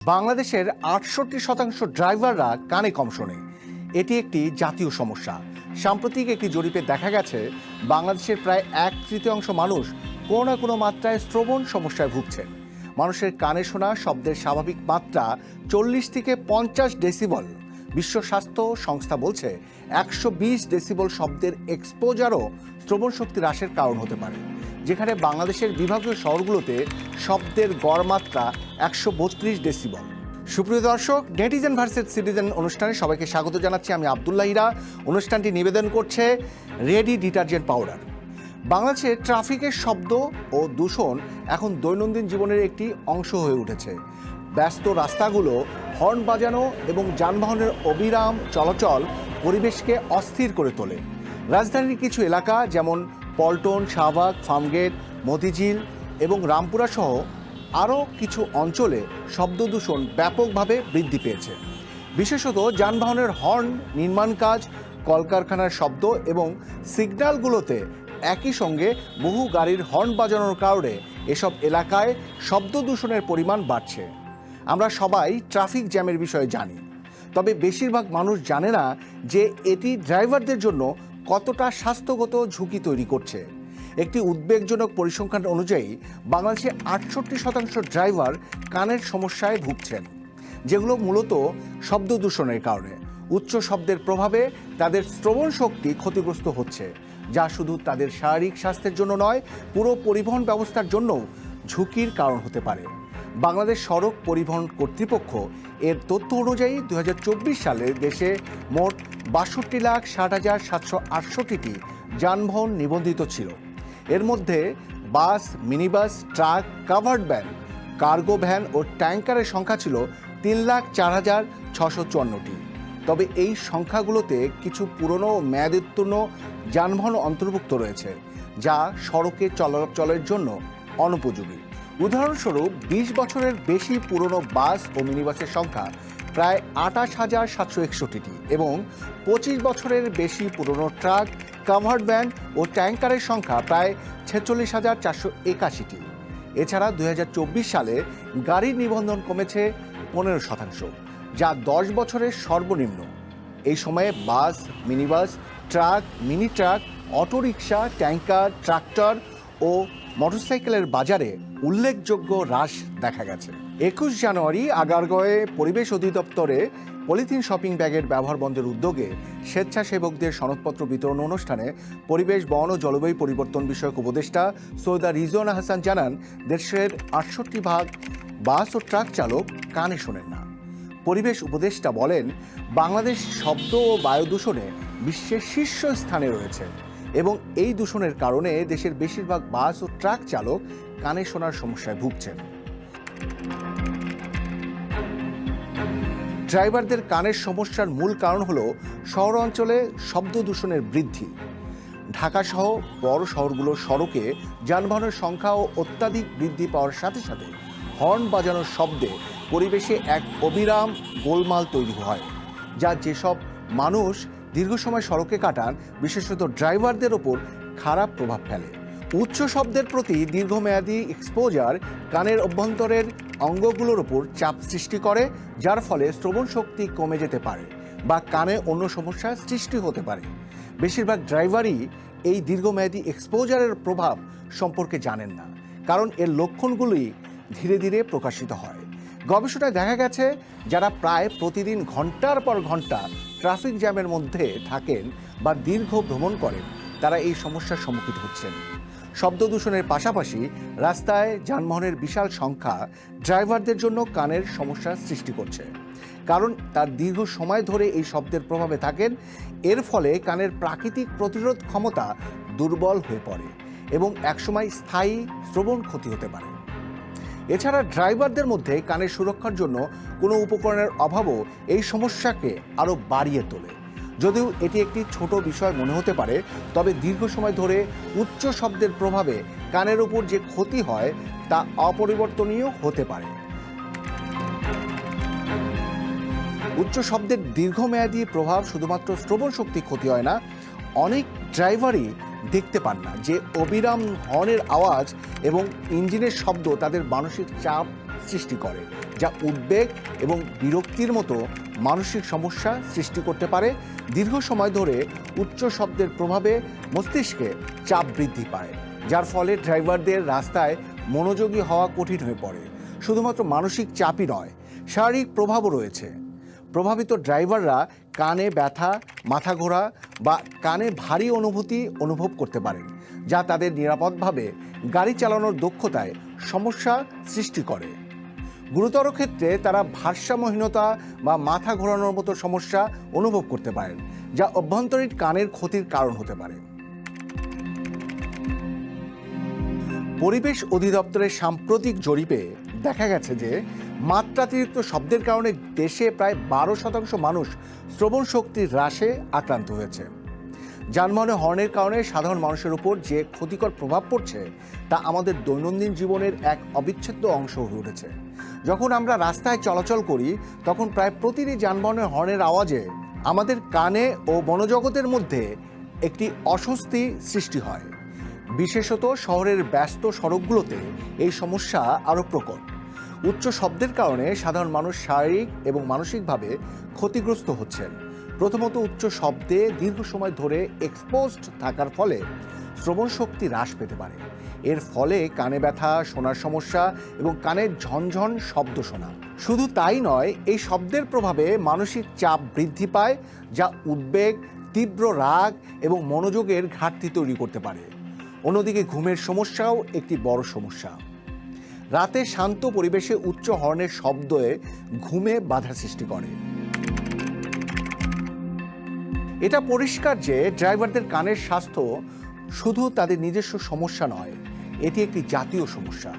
বাংলাদেশের ৬৮% ড্রাইভাররা কানে কম শোনে। এটি একটি জাতীয় সমস্যা। সাম্প্রতিক একটি জরিপে দেখা গেছে বাংলাদেশের প্রায় ১/৩ মানুষ কোনো না কোনো মাত্রায় শ্রবণ সমস্যায় ভুগছেন। মানুষের কানে শোনা শব্দের স্বাভাবিক মাত্রা ৪০ থেকে ৫০ ডেসিবল। বিশ্ব স্বাস্থ্য সংস্থা বলছে ১২০ ডেসিবল শব্দের এক্সপোজারও শ্রবণ শক্তি হ্রাসের কারণ হতে পারে, যেখানে বাংলাদেশের বিভাগীয় শহরগুলোতে শব্দের গড় মাত্রা ১৩২ ডেসিবল। সুপ্রিয় দর্শক, নেটিজেন ভার্সেস সিটিজেন অনুষ্ঠানে সবাইকে স্বাগত জানাচ্ছি। আমি আব্দুল্লাহ হীরা। অনুষ্ঠানটি নিবেদন করছে রেডি ডিটারজেন্ট পাউডার। বাংলাদেশে ট্রাফিকের শব্দ ও দূষণ এখন দৈনন্দিন জীবনের একটি অংশ হয়ে উঠেছে। ব্যস্ত রাস্তাগুলো, হর্ন বাজানো এবং যানবাহনের অবিরাম চলাচল পরিবেশকে অস্থির করে তোলে। রাজধানীর কিছু এলাকা যেমন পল্টন, শাহবাগ, ফার্মগেট, মতিঝিল এবং রামপুরা সহ আরও কিছু অঞ্চলে শব্দদূষণ ব্যাপকভাবে বৃদ্ধি পেয়েছে। বিশেষত যানবাহনের হর্ন, নির্মাণ কাজ, কলকারখানার শব্দ এবং সিগন্যালগুলোতে একই সঙ্গে বহু গাড়ির হর্ন বাজানোর কারণে এসব এলাকায় শব্দদূষণের পরিমাণ বাড়ছে। আমরা সবাই ট্রাফিক জ্যামের বিষয়ে জানি, তবে বেশিরভাগ মানুষ জানে না যে এটি ড্রাইভারদের জন্য কতটা স্বাস্থ্যগত ঝুঁকি তৈরি করছে। একটি উদ্বেগজনক পরিসংখ্যান অনুযায়ী বাংলাদেশে ৬৮% ড্রাইভার কানের সমস্যায় ভুগছেন, যেগুলো মূলত শব্দ দূষণের কারণে। উচ্চ শব্দের প্রভাবে তাদের শ্রবণ শক্তি ক্ষতিগ্রস্ত হচ্ছে, যা শুধু তাদের শারীরিক স্বাস্থ্যের জন্য নয়, পুরো পরিবহন ব্যবস্থার জন্যও ঝুঁকির কারণ হতে পারে। বাংলাদেশ সড়ক পরিবহন কর্তৃপক্ষ এর তথ্য অনুযায়ী ২০২৪ সালে দেশে মোট ৬২,৬০,৭৬৮টি যানবাহন নিবন্ধিত ছিল। এর মধ্যে bus, minibus, truck, covered van, cargo van ও ট্যাঙ্কারের সংখ্যা ছিল ৩,০৪,৬৫৪টি। তবে এই সংখ্যাগুলোতে কিছু পুরনো ও মেয়াদোত্তীর্ণ যানবাহন অন্তর্ভুক্ত রয়েছে, যা সড়কে চলাচলের জন্য অনুপযোগী। উদাহরণস্বরূপ ২০ বছরের বেশি পুরনো বাস ও মিনিবাসের সংখ্যা প্রায় ২৮,৭৬১টি এবং ২৫ বছরের বেশি পুরনো ট্রাক, কাভার্ড ভ্যান ও ট্যাঙ্কারের সংখ্যা প্রায় ৪৬,৪৮১টি। এছাড়া ২০২৪ সালে গাড়ির নিবন্ধন কমেছে ১৫%, যা ১০ বছরের সর্বনিম্ন। এই সময়ে bus, minibus, truck, mini truck, autorickshaw, tanker, tractor ও মোটরসাইকেলের বাজারে উল্লেখযোগ্য হ্রাস দেখা গেছে। ২১ জানুয়ারি আগারগাঁওয়ে পরিবেশ অধিদপ্তরে পলিথিন শপিং ব্যাগের ব্যবহার বন্ধের উদ্যোগে স্বেচ্ছাসেবকদের সনদপত্র বিতরণ অনুষ্ঠানে পরিবেশ, বন ও জলবায়ু পরিবর্তন বিষয়ক উপদেষ্টা সৈয়দা রিজওয়ানা হাসান জানান, দেশের ৬৮% বাস ও ট্রাক চালক কানে শোনেন না। পরিবেশ উপদেষ্টা বলেন, বাংলাদেশ শব্দ ও বায়ু দূষণে বিশ্বের শীর্ষ স্থানে রয়েছে এবং এই দূষণের কারণে দেশের বেশিরভাগ বাস ও ট্রাক চালক কানে শোনার সমস্যায় ভুগছেন। ড্রাইভারদের কানের সমস্যার মূল কারণ হলো শহর অঞ্চলে শব্দ দূষণের বৃদ্ধি। ঢাকা সহ বড় শহরগুলোর সড়কে যানবাহনের সংখ্যাও অত্যাধিক বৃদ্ধি পাওয়ার সাথে সাথে হর্ন বাজানোর শব্দে পরিবেশে এক অবিরাম গোলমাল তৈরি হয়, যা যেসব মানুষ দীর্ঘ সময় সড়কে কাটান, বিশেষত ড্রাইভারদের ওপর খারাপ প্রভাব ফেলে। উচ্চ শব্দের প্রতি দীর্ঘমেয়াদী এক্সপোজার কানের অভ্যন্তরের অঙ্গগুলোর ওপর চাপ সৃষ্টি করে, যার ফলে শ্রবণ শক্তি কমে যেতে পারে বা কানে অন্য সমস্যার সৃষ্টি হতে পারে। বেশিরভাগ ড্রাইভারই এই দীর্ঘমেয়াদী এক্সপোজারের প্রভাব সম্পর্কে জানেন না, কারণ এর লক্ষণগুলি ধীরে ধীরে প্রকাশিত হয়। গবেষণায় দেখা গেছে, যারা প্রায় প্রতিদিন ঘন্টার পর ঘন্টা ট্রাফিক জ্যামের মধ্যে থাকেন বা দীর্ঘ ভ্রমণ করেন, তারা এই সমস্যার সম্মুখীন হচ্ছেন। শব্দ দূষণের পাশাপাশি রাস্তায় যানবাহনের বিশাল সংখ্যা ড্রাইভারদের জন্য কানের সমস্যার সৃষ্টি করছে, কারণ তার দীর্ঘ সময় ধরে এই শব্দের প্রভাবে থাকেন। এর ফলে কানের প্রাকৃতিক প্রতিরোধ ক্ষমতা দুর্বল হয়ে পড়ে এবং একসময় স্থায়ী শ্রবণ ক্ষতি হতে পারে। এছাড়া ড্রাইভারদের মধ্যে কানের সুরক্ষার জন্য কোনো উপকরণের অভাবও এই সমস্যাকে আরও বাড়িয়ে তোলে। যদিও এটি একটি ছোট বিষয় মনে হতে পারে, তবে দীর্ঘ সময় ধরে উচ্চ শব্দের প্রভাবে কানের উপর যে ক্ষতি হয় তা অপরিবর্তনীয় হতে পারে। উচ্চ শব্দের দীর্ঘমেয়াদী প্রভাব শুধুমাত্র শ্রবণ শক্তি ক্ষতি হয় না, অনেক ড্রাইভারই দেখতে পান না যে অবিরাম হর্নের আওয়াজ এবং ইঞ্জিনের শব্দ তাদের মানসিক চাপ সৃষ্টি করে, যা উদ্বেগ এবং বিরক্তির মতো মানসিক সমস্যা সৃষ্টি করতে পারে। দীর্ঘ সময় ধরে উচ্চ শব্দের প্রভাবে মস্তিষ্কে চাপ বৃদ্ধি পায়, যার ফলে ড্রাইভারদের রাস্তায় মনোযোগী হওয়া কঠিন হয়ে পড়ে। শুধুমাত্র মানসিক চাপই নয়, শারীরিক প্রভাবও রয়েছে। প্রভাবিত ড্রাইভাররা কানে ব্যথা, মাথা ঘোরা বা কানে ভারী অনুভূতি অনুভব করতে পারেন, যা তাদের নিরাপদভাবে গাড়ি চালানোর দক্ষতায় সমস্যা সৃষ্টি করে। গুরুতর ক্ষেত্রে তারা ভারসাম্যহীনতা বা মাথা ঘোরানোর মতো সমস্যা অনুভব করতে পারেন, যা অভ্যন্তরীণ কানের ক্ষতির কারণ হতে পারে। পরিবেশ অধিদপ্তরের সাম্প্রতিক জরিপে দেখা গেছে যে মাত্রাতিরিক্ত শব্দের কারণে দেশে প্রায় 12% মানুষ শ্রবণ শক্তির হ্রাসে আক্রান্ত হয়েছে। যানবাহনে হর্নের কারণে সাধারণ মানুষের উপর যে ক্ষতিকর প্রভাব পড়ছে তা আমাদের দৈনন্দিন জীবনের এক অবিচ্ছেদ্য অংশ হয়ে উঠেছে। যখন আমরা রাস্তায় চলাচল করি তখন প্রায় প্রতিটি যানবাহনের হর্নের আওয়াজে আমাদের কানে ও মনোজগতের মধ্যে একটি অস্বস্তি সৃষ্টি হয়। বিশেষত শহরের ব্যস্ত সড়কগুলোতে এই সমস্যা আরও প্রকট। উচ্চ শব্দের কারণে সাধারণ মানুষ শারীরিক এবং মানসিকভাবে ক্ষতিগ্রস্ত হচ্ছেন। প্রথমত, উচ্চ শব্দে দীর্ঘ সময় ধরে এক্সপোজড থাকার ফলে শ্রবণ শক্তি হ্রাস পেতে পারে। এর ফলে কানে ব্যথা, শোনার সমস্যা এবং কানের ঝনঝন শব্দ শোনা। শুধু তাই নয়, এই শব্দের প্রভাবে মানসিক চাপ বৃদ্ধি পায়, যা উদ্বেগ, তীব্র রাগ এবং মনোযোগের ঘাটতি তৈরি করতে পারে। অন্যদিকে ঘুমের সমস্যাও একটি বড় সমস্যা। রাতে শান্ত পরিবেশে উচ্চ হর্নের শব্দে ঘুমে বাধা সৃষ্টি করে। এটা পরিষ্কার যে ড্রাইভারদের কানের স্বাস্থ্য শুধু তাদের নিজস্ব সমস্যা নয়, এটি একটি জাতীয় সমস্যা।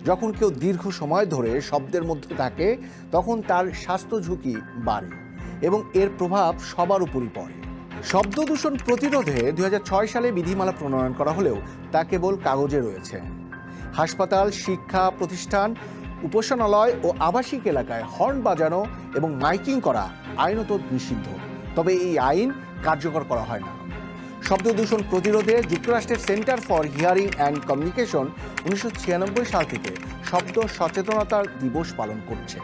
যখন কেউ দীর্ঘ সময় ধরে শব্দের মধ্যে থাকে তখন তার স্বাস্থ্য ঝুঁকি বাড়ে এবং এর প্রভাব সবার উপরই পড়ে। শব্দ দূষণ প্রতিরোধে 2006 সালে বিধিমালা প্রণয়ন করা হলেও তা কেবল কাগজে রয়েছে। হাসপাতাল, শিক্ষা প্রতিষ্ঠান, উপাসনালয় ও আবাসিক এলাকায় হর্ন বাজানো এবং মাইকিং করা আইনত নিষিদ্ধ, তবে এই আইন কার্যকর করা হয় না। শব্দ দূষণ প্রতিরোধে যুক্তরাষ্ট্রের centre for hearing and communication 1996 সাল থেকে শব্দ সচেতনতা দিবস পালন করছে,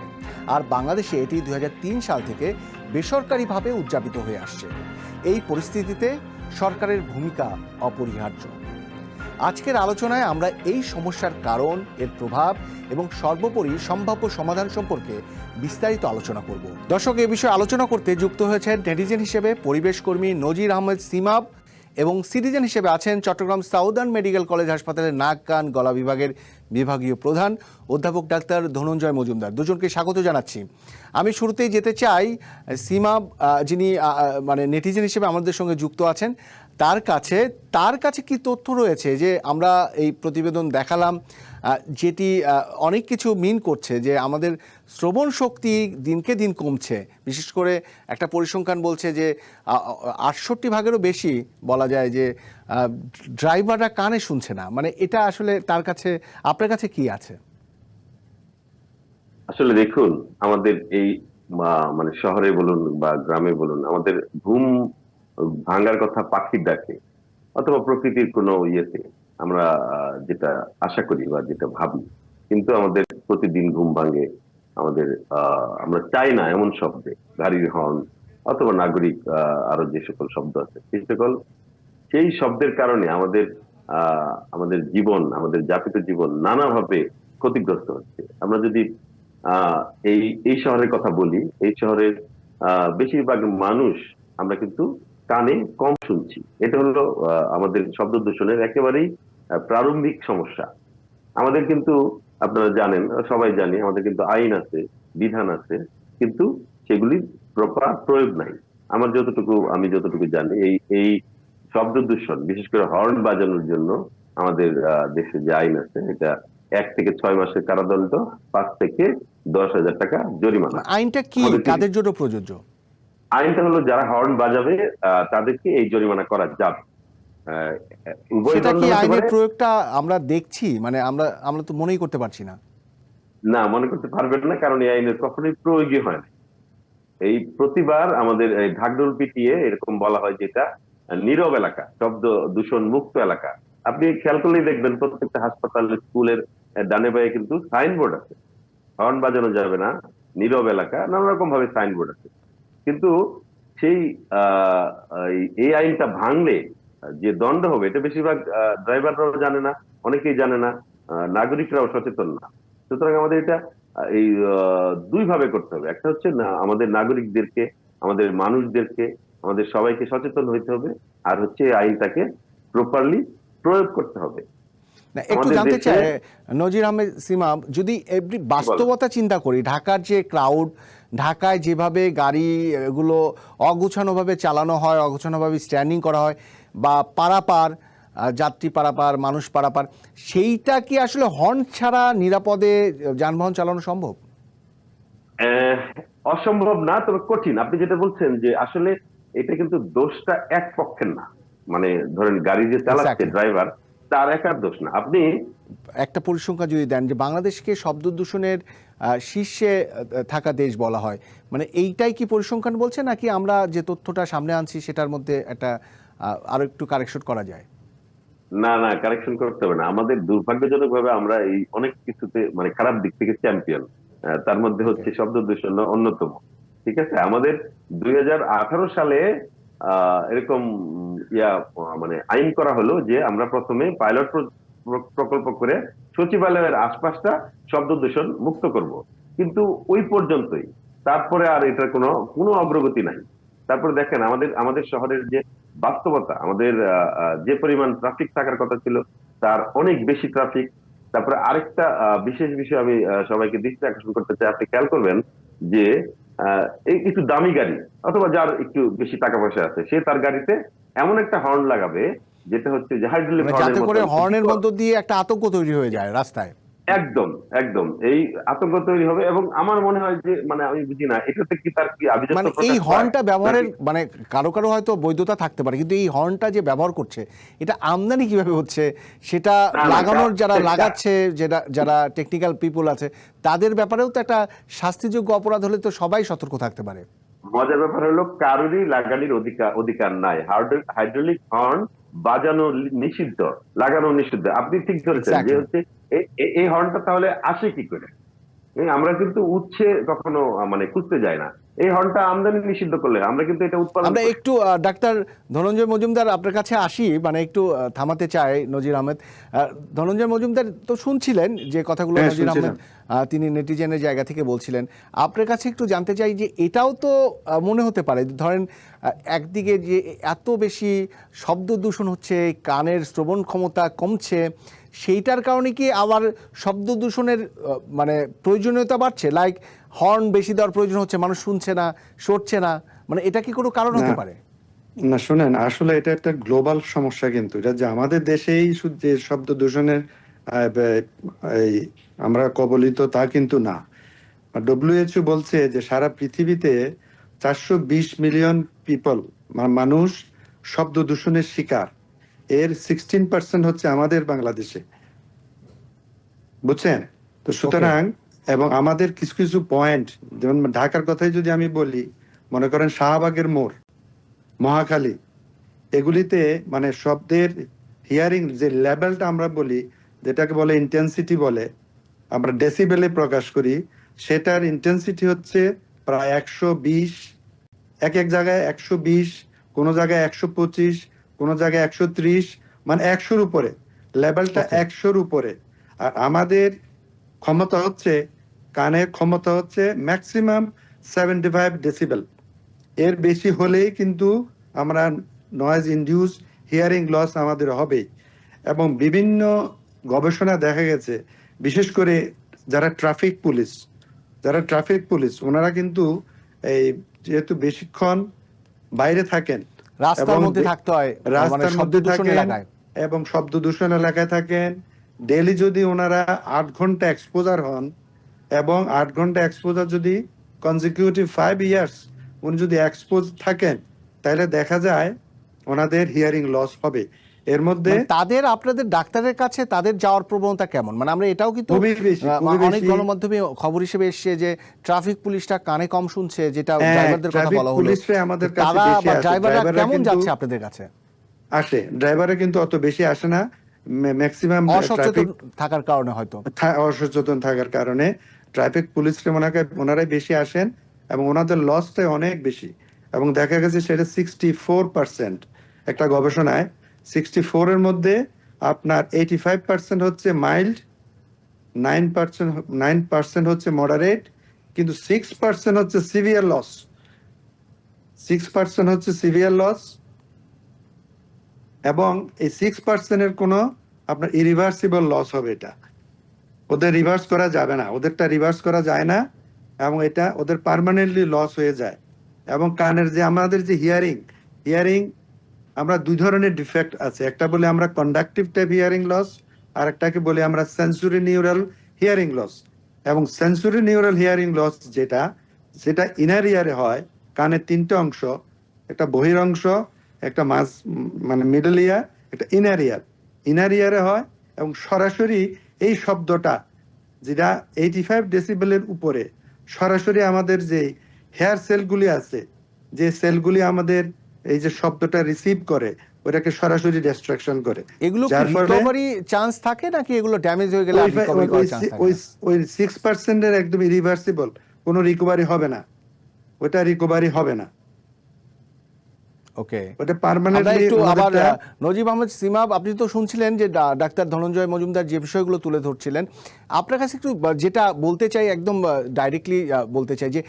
আর বাংলাদেশে এটি 2003 সাল থেকে বেসরকারিভাবে উদযাপিত হয়ে আসছে। এই পরিস্থিতিতে সরকারের ভূমিকা অপরিহার্য। আজকের আলোচনায় আমরা এই সমস্যার কারণ, এর প্রভাব এবং সর্বোপরি সম্ভাব্য সমাধান সম্পর্কে বিস্তারিত আলোচনা করব। দর্শক, এ বিষয়ে আলোচনা করতে যুক্ত হয়েছেন নেটিজেন হিসেবে পরিবেশ কর্মী নজির আহমেদ সিমাব এবং সিটিজেন হিসেবে আছেন চট্টগ্রাম সাউদার্ন মেডিকেল কলেজ হাসপাতালের নাক, কান, গলা বিভাগের বিভাগীয় প্রধান অধ্যাপক ডাক্তার ধনঞ্জয় মজুমদার। দুজনকে স্বাগত জানাচ্ছি। আমি শুরুতেই যেতে চাই সিমাব, যিনি মানে নেটিজেন হিসেবে আমাদের সঙ্গে যুক্ত আছেন, তার কাছে কি তথ্য রয়েছে যে আমরা এই প্রতিবেদন দেখালাম, যেটি অনেক কিছু মিন করছে যে আমাদের শ্রবণ শক্তি দিনকে দিন কমছে। বিশেষ করে একটা পরিসংখ্যান বলছে যে 68% বেশি বলা যায় যে ড্রাইভাররা কানে শুনছে না। মানে এটা আসলে আপনার কাছে কি আছে? আসলে দেখুন, আমাদের এই মানে শহরে বলুন বা গ্রামে বলুন, আমাদের ঘুম ভাঙার কথা পাখির ডাকে অথবা প্রকৃতির কোনো ইয়েতে আমরা যেটা আশা করি বা যেটা ভাবি, কিন্তু আমাদের প্রতিদিন ঘুম ভাঙে আমাদের আমরা চাই না এমন শব্দে, গাড়ির হর্ন অথবা নাগরিক আরো যে সকল শব্দ আছে সেই শব্দের কারণে আমাদের জীবন, আমাদের যাপিত জীবন নানাভাবে ক্ষতিগ্রস্ত হচ্ছে। আমরা যদি এই শহরের কথা বলি, এই শহরের বেশিরভাগ মানুষ আমরা কিন্তু কানে কম শুনছি। এটা হলো আমাদের শব্দ দূষণের একেবারেই প্রারম্ভিক সমস্যা। আমাদের কিন্তু আপনারা জানেন, সবাই জানি, আমাদের কিন্তু আইন আছে, বিধান আছে, কিন্তু সেগুলির প্রপার প্রয়োগ নাই। আমি যতটুকু জানি, এই শব্দ দূষণ, বিশেষ করে হর্ন বাজানোর জন্য আমাদের দেশে যে আইন আছে, এটা 1 থেকে 6 মাসের কারাদণ্ড, 5 থেকে 10,000 টাকা জরিমানা। আইনটা কি কাদের জন্য প্রযোজ্য? আইনটা হলো যারা হর্ন বাজাবে তাদেরকে এই জরিমানা করা যাবে। সেটা কি আইনের প্রয়োগটা আমরা দেখছি? মানে আমরা তো মনেই করতে পারছি না। না, মনে করতে পারবেন না, কারণ এই আইনের কখনোই প্রয়োগই হয় না। এই প্রতিবার আমাদের ঢাকঢোল পিটিয়ে এরকম বলা হয় যে এটা নীরব এলাকা, শব্দ দূষণ মুক্ত এলাকা। আপনি খেয়াল করলেই দেখবেন প্রত্যেকটা হাসপাতাল, স্কুলের ডানে বায়ে কিন্তু সাইনবোর্ড আছে হর্ন বাজানো যাবে না, নীরব এলাকা, নানা রকম ভাবে সাইনবোর্ড আছে। কিন্তু সেই আহ, এই আইনটা ভাঙলে যে দণ্ড হবে এটা বেশিরভাগ ড্রাইভাররাও জানে না, অনেকেই জানে না, নাগরিকরাও সচেতন না। সুতরাং আমাদের এটা এই দুই ভাবে করতে হবে। একটা হচ্ছে না, আমাদের নাগরিকদেরকে, আমাদের মানুষদেরকে, আমাদের সবাইকে সচেতন হইতে হবে। আর হচ্ছে এই আইনটাকে প্রপারলি প্রয়োগ করতে হবে। না, একটু আমাদের জানতে দেশে চাই নজির আহমেদ সীমা, যদি এমনি বাস্তবতা চিন্তা করি, ঢাকার যে ক্রাউড, ঢাকায় যেভাবে গাড়ি এগুলো অগুছানোভাবে চালানো হয়, অগুছানোভাবে স্ট্যান্ডিং করা হয়, বা পারাপার, যাত্রী পারাপার, মানুষ পারাপার, সেইটা কি আসলে হর্ন ছাড়া নিরাপদে যানবাহন চালানো সম্ভব? আহ, অসম্ভব না, তবে কঠিন। আপনি যেটা বলছেন যে আসলে এটা কিন্তু দোষটা এক পক্ষের না, মানে ধরেন গাড়ি যে চালাচ্ছে এক্স্যাক্টলি। ড্রাইভার, তার একার দোষ না। আপনি একটা পরিসংখ্যান যদি দেন যে বাংলাদেশকে শব্দ দূষণের শীর্ষে থাকা দেশ বলা হয়, মানে এইটাই কি পরিসংখ্যান বলছে, নাকি আমরা যে তথ্যটা সামনে আনছি সেটার মধ্যে একটা আরো একটু কারেকশন করা যায়? না না, কারেকশন করতে হবে না। আমাদের দুর্ভাগ্যজনক ভাবে আমরা এই অনেক কিছুতে মানে খারাপ দিক থেকে চ্যাম্পিয়ন। তার মধ্যে ওকে। হচ্ছে শব্দ দূষণ অন্যতম। ঠিক আছে, আমাদের 2018 সালে এরকম মানে আইন করা হলো যে আমরা প্রথমে পাইলট প্রকল্প করে সচিবালয়ের আশপাশটা শব্দ দূষণ মুক্ত করব। কিন্তু ওই পর্যন্তই, তারপরে আর এটার কোনো কোনো অগ্রগতি নাই। তারপরে দেখেন আমাদের আমাদের শহরের যে বাস্তবতা, আমাদের যে পরিমাণ ট্রাফিক থাকার কথা ছিল তার অনেক বেশি ট্রাফিক। তারপরে আরেকটা বিশেষ বিষয় আমি সবাইকে দৃষ্টি আকর্ষণ করতে চাই। আপনি খেয়াল করবেন যে এই একটু দামি গাড়ি অথবা যার একটু বেশি টাকা পয়সা আছে, সে তার গাড়িতে এমন একটা হর্ন লাগাবে যেটা হচ্ছে যে হাইড্রোলিক মানে হর্নের যাতে করে মতন হর্নের মধ্য দিয়ে একটা আতঙ্ক তৈরি হয়ে যায় রাস্তায়। একদম একদম এই আতঙ্ক তৈরি হবে। এবং আমার মনে হয় যে মানে আমি বুঝি না এটাতে কি তার কি আভিজাত্য মানে এই প্রকাশ পায় হর্নটা ব্যবহারের নাকি। মানে কারো কারো হয়তো বৈধতা থাকতে পারে, কিন্তু এই হর্নটা যে ব্যবহার করছে, এটা আমদানি কিভাবে হচ্ছে, সেটা না না লাগানোর যারা কা- লাগাচ্ছে, যারা যারা টেকনিক্যাল পিপল আছে, তাদের ব্যাপারেও তো একটা শাস্তিযোগ্য অপরাধ হলে তো সবাই সতর্ক থাকতে পারে। মজার ব্যাপার হলো কারোরই লাগানোর অধিকার অধিকার নাই। হাইড্রোলিক হর্ন বাজানো নিষিদ্ধ, লাগানো নিষিদ্ধ। আপনি ঠিক ধরেছেন যে এক্স্যাক্টলি। হচ্ছে এই হর্নটা তাহলে আসে কি করে। আমরা কিন্তু উৎসে কখনো মানে খুঁজতে যাই না। এই হর্নটা আমদানি নিষিদ্ধ করলে আমরা কিন্তু এটা উৎপাদন আমরা করি। একটু ডাক্তার ধনঞ্জয় মজুমদার আপনার কাছে আসি, মানে একটু থামাতে চাই নজির আহমেদ। ধনঞ্জয় মজুমদার তো শুনছিলেন যে কথাগুলো হ্যাঁ, নজির আহমেদ শুনছিলাম। তিনি নেটিজেনের জায়গা থেকে বলছিলেন। আপনার কাছে একটু জানতে চাই যে এটাও তো মনে হতে পারে, ধরেন একদিকে যে এত বেশি শব্দ দূষণ হচ্ছে, কানের শ্রবণ ক্ষমতা কমছে, সেইটার কারণে কি আবার শব্দ দূষণের মানে প্রয়োজনীয়তা বাড়ছে, লাইক হর্ন বেশি দেওয়ার প্রয়োজন হচ্ছে, মানুষ শুনছে না, সরছে না, মানে এটা কি কোনো কারণ না হতে পারে? না, শুনেন, আসলে এটা একটা গ্লোবাল সমস্যা। কিন্তু এটা যে আমাদের দেশেই শুধু যে শব্দ দূষণের এই আমরা কবলিত তা কিন্তু না। ডব্লিউএইচও বলছে যে সারা পৃথিবীতে 420 মিলিয়ন পিপল, মানুষ শব্দ দূষণের শিকার। এর 16% হচ্ছে আমাদের বাংলাদেশে, বুঝছেন? তো সুতরাং, এবং আমাদের কিছু কিছু পয়েন্ট, যেমন ঢাকার কথাই যদি আমি বলি, মনে করেন শাহবাগের মোড়, মহাখালী, এগুলিতে মানে শব্দের হিয়ারিং যে লেভেলটা আমরা বলি, যেটাকে বলে ইন্টেন্সিটি বলে, আমরা ডেসিবেলে প্রকাশ করি, সেটার ইন্টেন্সিটি হচ্ছে প্রায় 120। এক এক জায়গায় 120, কোনো জায়গায় 125, কোনো জায়গায় 130, মানে 100-র উপরে, লেভেলটা ওকে। 100-র উপরে। আর আমাদের ক্ষমতা হচ্ছে, কানের ক্ষমতা হচ্ছে ম্যাক্সিমাম 75 ডেসিবেল। এর বেশি হলেই কিন্তু আমরা নয়েজ ইনডিউস হিয়ারিং লস আমাদের হবে। এবং বিভিন্ন গবেষণা দেখা গেছে, বিশেষ করে যারা ট্রাফিক পুলিশ ওনারা কিন্তু এই যেহেতু বেশিক্ষণ বাইরে থাকেন এবং রাস্তার মধ্যে থাকতে হয়, মানে রাস্তার শব্দ মধ্যে দূষণ থাকেন এলাকায়। এবং শব্দ দূষণ এলাকায় থাকেন, ডেইলি যদি ওনারা 8 ঘন্টা এক্সপোজার হন, এবং 8 ঘন্টা এক্সপোজার যদি কনজিকিউটিভ 5 ইয়ার্স উনি যদি এক্সপোজ থাকেন, তাহলে দেখা যায় ওনাদের হিয়ারিং লস হবে। এর মধ্যে মানে তাদের, আপনাদের ডাক্তারের কাছে তাদের যাওয়ার প্রবণতা কেমন? মানে আমরা এটাও কিন্তু খুবই বেশি, অনেক গণমাধ্যমে খবর হিসেবে এসছে যে ট্রাফিক পুলিশটা কানে কম শুনছে, যেটা হ্যাঁ, ড্রাইভারদের কথা ট্রাফিক বলা হলো। পুলিশরা আমাদের কাছে তারা বেশি বা আসে। ড্রাইভাররা ড্রাইভাররা কেমন কিন্তু যাচ্ছে আপনাদের কাছে? আসে, ড্রাইভাররা কিন্তু অত বেশি আসে না। ম্যাক্সিমাম অসচেতন ট্রাফিক থাকার কারণে হয়তো। অসচেতন থাকার কারণে ট্রাফিক পুলিশরা ওনারাই বেশি আসেন এবং ওনাদের লসটাই অনেক বেশি, এবং দেখা গেছে সেটা 64%। একটা গবেষণায় 64-এর মধ্যে আপনার 85% হচ্ছে মাইল্ড, 9% হচ্ছে মডারেট, কিন্তু 6% হচ্ছে সিভিয়ার লস। 6% হচ্ছে সিভিয়ার লস, এবং এই 6%-এর কোনো আপনার ইরিভার্সিবল লস হবে। এটা ওদের রিভার্স করা যাবে না, ওদেরটা রিভার্স করা যায় না, এবং এটা ওদের পার্মানেন্টলি লস হয়ে যায়। এবং কানের যে আমাদের যে হিয়ারিং আমরা দুই ধরনের ডিফেক্ট আছে, একটা বলে আমরা কন্ডাকটিভ টাইপ হিয়ারিং লস, আর একটাকে বলি আমরা সেন্সরি নিউরাল হিয়ারিং লস। এবং সেন্সরি নিউরাল হিয়ারিং লস যেটা ইনার ইয়ারে হয়, কানের তিনটে অংশ, একটা বহির অংশ, একটা মানে মিডল ইয়ার, একটা ইনার ইয়ারে হয়, এবং সরাসরি এই শব্দটা যেটা 85 ডেসিবেলের উপরে সরাসরি আমাদের যে হেয়ার সেলগুলি আছে, যে সেলগুলি আমাদের এই যে শব্দটা রিসিভ করে, ওটাকে সরাসরি ডিস্ট্রাকশন করে। এগুলো কি যার ফলে রিকভারি চান্স থাকে নাকি এগুলো ড্যামেজ হয়ে গেলে রিকভারি করার চান্স থাকে? ওই 6%-এর একদম ইরিভার্সিবল, কোনো রিকভারি হবে না, ওটা রিকভারি হবে না। ওকে, ওটা আমরা পার্মানেন্টলি। একটু আবার নজিব আহমেদ সিমাব, আপনি তো শুনছিলেন যে ডাক্তার ধনঞ্জয় মজুমদার যে বিষয়গুলো তুলে ধরছিলেন, আপনার কাছে একটু যেটা বলতে চাই, একদম ডাইরেক্টলি বলতে চাই যে